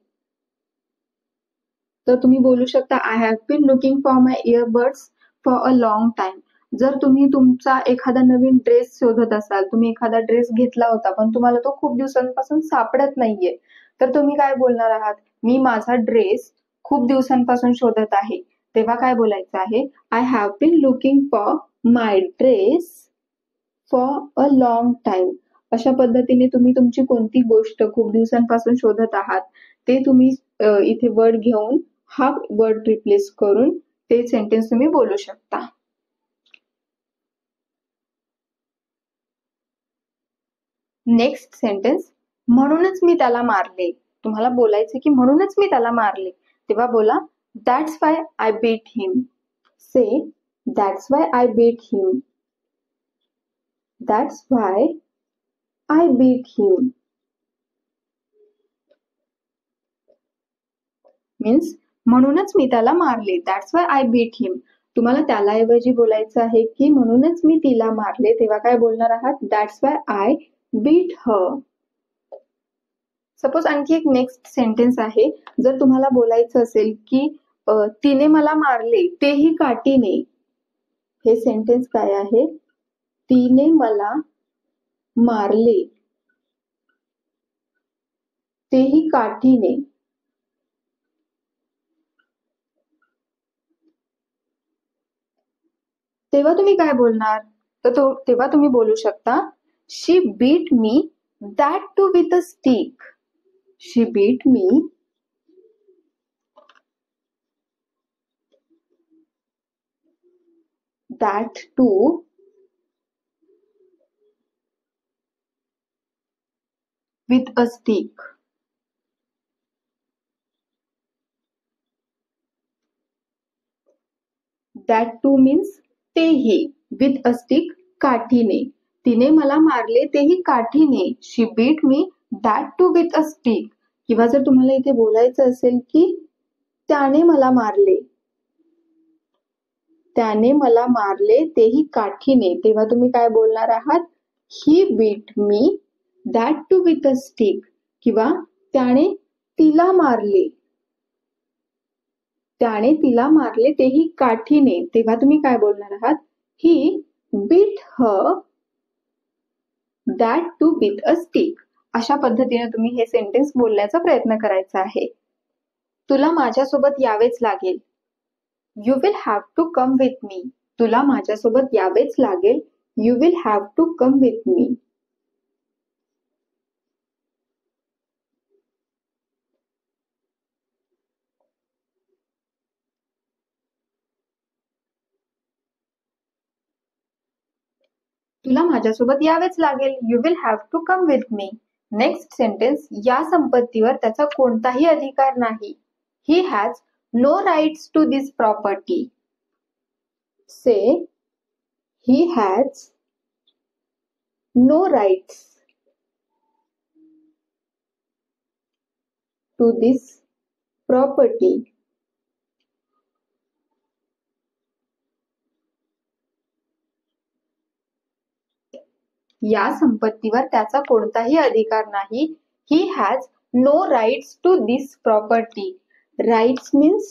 तर तुम्ही बोलू शकता I have been looking for my earbuds for a long time. जर तुम्ही तुमचा एखादा नवीन ड्रेस शोधत असाल, तुम्ही एखादा ड्रेस घेतला होता पण तुम्हाला तो खूप दिवसांपासून सापडत नाहीये, तर तुम्ही काय बोलणार आहात? मी माझा ड्रेस खूप दिवसांपासून शोधत आहे. तेव्हा काय बोलायचं आहे? I have been looking for my dress for a long time. अशा पद्धतीने तुम्ही तुमची कोणती गोष्ट खूप दिवसांपासून शोधत आहात ते तुम्ही इथे वर्ड घेऊन हा वर्ड रिप्लेस करून ते सेंटेन्स तुम्ही बोलू शकता. नेक्स्ट सेंटेन्स, म्हणूनच मी त्याला मारले. तुम्हाला बोलायचं की म्हणूनच मी त्याला मारले, तेव्हा बोला that's why I beat him. Say that's why I beat him. That's why I beat him. Means म्हणूनच मी त्याला मारले. That's why I beat him. तुम्हाला त्याला ऐवजी बोलायचं आहे की म्हणूनच मी तिला मारले, तेव्हा काय बोलणार आहात? That's why I bit her. Suppose आणखी एक नेक्स्ट सेंटेन्स आहे. जर तुम्हाला बोलायचं असेल की तिने मला मारले तेही काठीने. हे सेंटेन्स काय आहे? तिने मला मारले तेही काठीने. तेव्हा तुम्ही काय बोलणार? तर तेव्हा तुम्ही बोलू शकता she beat me that too with a stick. She beat me that too with a stick. That too means तेही, with a stick काठीने. तिने मला मारले तेही काठीने. She beat me that too with a stick. किंवा जर तुम्हाला इथे बोलायचं असेल की त्याने मला मारले, त्याने मला मारले तेही काठीने, तेव्हा तुम्ही काय बोलणार आहात? He beat me that too with a stick. किंवा त्याने तिला मारले, त्याने तिला मारले तेही काठीने, तेव्हा तुम्ही काय बोलणार आहात? He beat her that too with a stick. अशा पद्धतीने तुम्ही हे सेंटेन्स बोलण्याचा प्रयत्न करायचा आहे. तुला माझ्यासोबत यावेच लागेल. You will have to come with me. तुला माझ्यासोबत यावेच लागेल. You will have to come with me. तुला माझ्यासोबत यावेच लागेल. You will have to come with me. Next sentence, या संपत्तीवर त्याचा कोणताही अधिकार नाही. He has no rights to this property. Say he has no rights to this property. या संपत्तीवर त्याचा कोणताही अधिकार नाही. He has no rights to this property. Rights means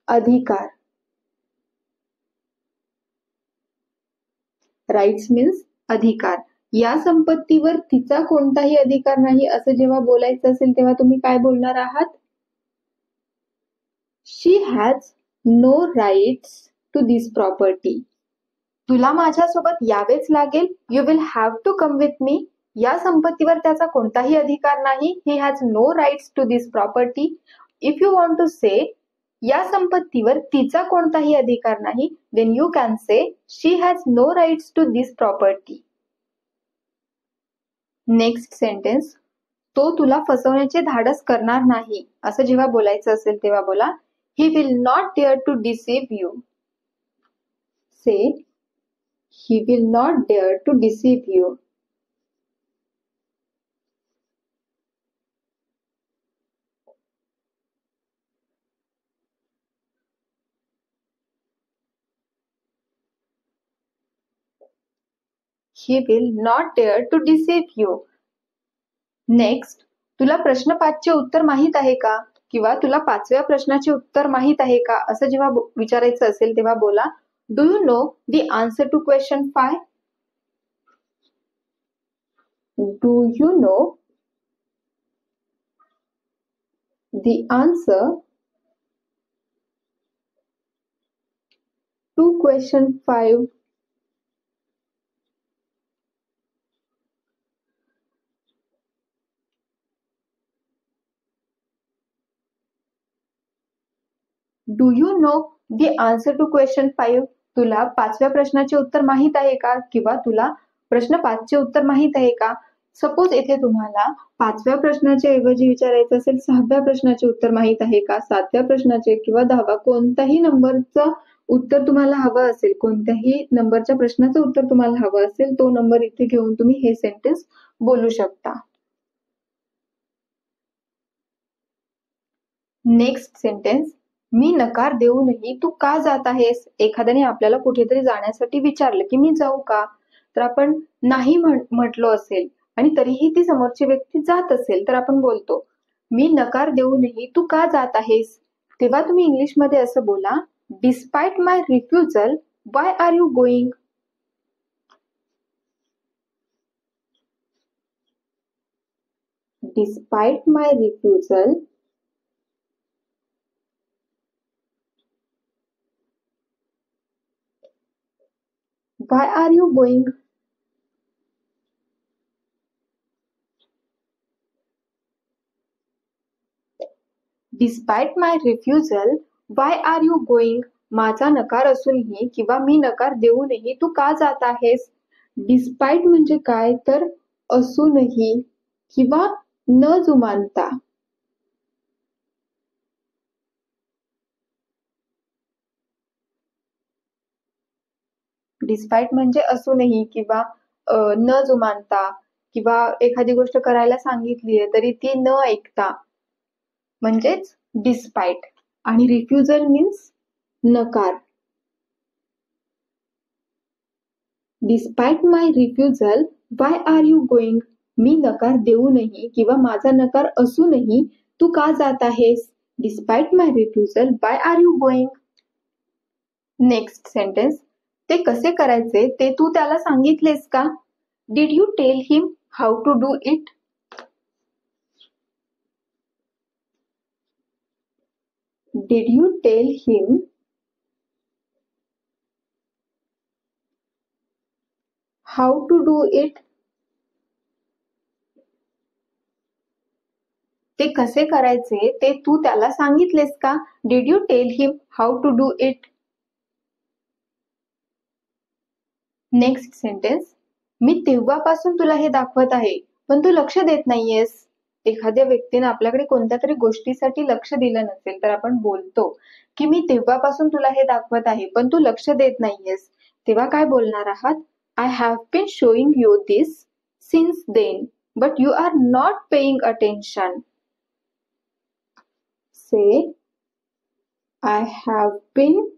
अधिकार. राइट्स मीन्स अधिकार. या संपत्तीवर तिचा कोणताही अधिकार नाही असं जेव्हा बोलायचं असेल तेव्हा तुम्ही काय बोलणार आहात? She has no rights to this property. तुला माझ्यासोबत यावेच लागेल. You will have to come with me. या संपत्तीवर त्याचा कोणताही अधिकार नाही. He has no rights to this property. If you want to say या संपत्तीवर तिचा कोणताही अधिकार नाही, then you can say she has no rights to this property. Next sentence, तो तुला फसवण्याचे धाडस करणार नाही असं जेव्हा बोलायचं असेल तेव्हा बोला he will not dare to deceive you. Say he will not dare to deceive you. He will not dare to deceive you. Next, तुला प्रश्न 5 चे उत्तर माहित आहे का? किंवा तुला 5व्या प्रश्नाचे उत्तर माहित आहे का असं जेव्हा विचारायचं असेल तेव्हा बोला do you know the answer to question 5? Do you know the answer to question 5? Do you know the answer to question 5? तुला 5व्या प्रश्नाचे उत्तर माहित आहे का? किंवा तुला प्रश्न 5 चे उत्तर माहित आहे का? सपोज येथे तुम्हाला 5व्या प्रश्नाच्या ऐवजी विचारायचं असेल 6व्या प्रश्नाचे उत्तर माहित आहे का, 7व्या प्रश्नाचे किंवा 10वा कोणत्याही नंबरचं उत्तर तुम्हाला हवं असेल, कोणत्याही नंबरच्या प्रश्नाचं उत्तर तुम्हाला हवं असेल, तो नंबर इथे घेऊन तुम्ही हे सेंटेन्स बोलू शकता. नेक्स्ट सेंटेन्स, मी नकार देऊनही तू का जात आहेस. एखाद्याने आपल्याला कुठेतरी जाण्यासाठी विचारलं की मी जाऊ का, तर आपण नाही म्हटलो असेल आणि तरीही ती समोरची व्यक्ती जात असेल तर आपण बोलतो मी नकार देऊनही तू का जात आहेस. तेव्हा तुम्ही इंग्लिशमध्ये असं बोला, despite my refusal why are you going. Despite my refusal why are you going. Despite my refusal why are you going. माझा नकार असूनही किंवा मी नकार देऊनही तू का जात आहेस. डिस्पाइट म्हणजे काय तर असूनही किंवा न जुमानता. डिस्पाइट म्हणजे असूनही किंवा न जुमानता किंवा एखादी गोष्ट करायला सांगितलीये तरी ती न ऐकता म्हणजेच डिस्पाइट. आणि रिफ्युजल मीन्स नकार. Despite my refusal why are you going. मी नकार देऊनही किंवा माझा नकार असूनही तू का जात आहेस. Despite my refusal why are you going. Next sentence, ते कसे करायचे ते तू त्याला सांगितलेस का. Did you tell him how to do it. Did you tell him how to do it. ते कसे करायचे ते तू त्याला सांगितलेस का. Did you tell him how to do it. Next sentence, मी तेव्हापासून तुला हे दाखवत आहे पण तू लक्ष देत नाहीयेस. एखाद्या व्यक्तीने आपल्याकडे कोणत्या तरी गोष्टीसाठी लक्ष दिलं नसेल तर आपण बोलतो की मी तेव्हापासून तुला हे दाखवत आहे पण तू लक्ष देत नाहीयेस. तेव्हा काय बोलणार आहात. I have been showing you this since then but you are not paying attention. Say I have been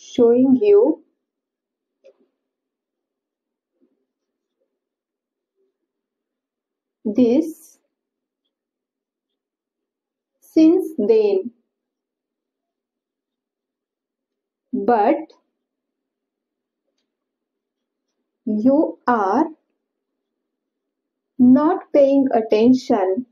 showing you this since then but you are not paying attention.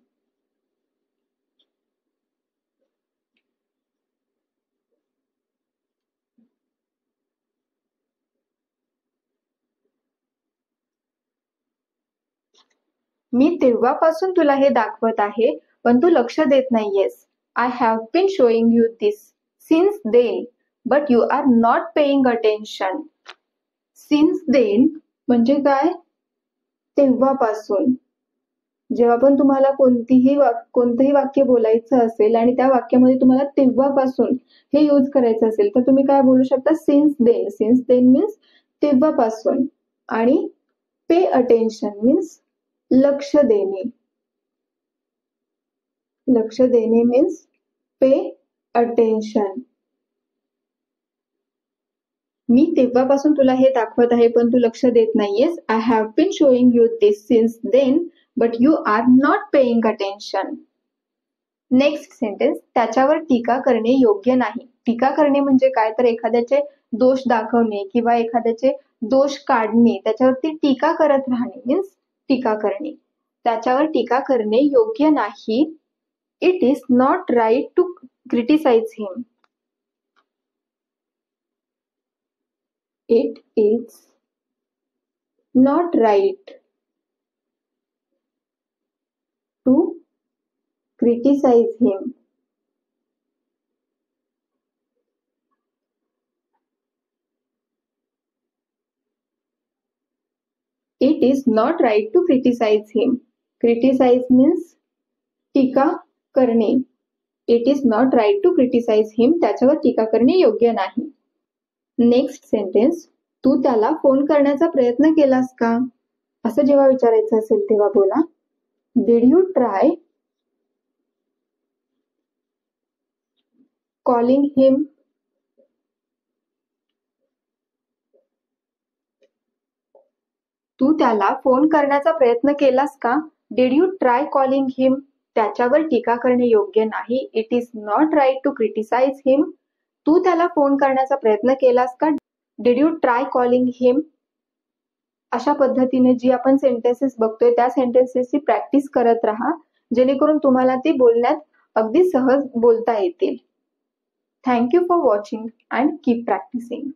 मी तेव्हापासून तुला हे दाखवत आहे पण तू लक्ष देत नाहीयेस. I have been showing you this since then but you are not paying attention. Since then म्हणजे काय. तेव्हापासून. जेव्हा पण तुम्हाला कोणतंही वाक्य बोलायचं असेल आणि त्या वाक्यामध्ये तुम्हाला तेव्हापासून हे यूज करायचं असेल तर तुम्ही काय बोलू शकता. Since then. Since then means तेव्हापासून. आणि पे अटेन्शन मीन्स लक्ष देणे. लक्ष देणे मीन्स पे अटेन्शन. मी तेव्हापासून तुला हे दाखवत आहे पण तू लक्ष देत नाहीयेस. I have been showing you this since then but you are not paying attention. Next sentence, त्याच्यावर टीका करणे योग्य नाही. टीका करणे म्हणजे काय तर एखाद्याचे दोष दाखवणे किंवा एखाद्याचे दोष काढणे, त्याच्यावरती टीका करत राहणे मीन्स टीका करणे. त्याच्यावर टीका करणे योग्य नाही. It is not right to criticize him. It is not right to criticize him. It is not right to criticize him. Criticize means टीका करणे. It is not right to criticize him. त्याच्यावर टीका करणे योग्य नाही. नेक्स्ट सेंटेन्स, तू त्याला phone करण्याचा प्रयत्न केलास का? असं जेव्हा विचारायचं असेल तेव्हा बोला, did you try calling him? तू त्याला फोन करण्याचा प्रयत्न केलास का? Did you try calling him? त्याच्यावर टीका करणे योग्य नाही. It is not right to criticize him. तू त्याला फोन करण्याचा प्रयत्न केलास का? Did you try calling him? अशा पद्धतीने जी आपण सेंटेन्सेस बघतोय त्या सेंटेन्सेसची प्रॅक्टिस करत राहा, जेणेकरून तुम्हाला ती बोलण्यात अगदी सहज बोलता येतील. Thank you for watching and keep practising.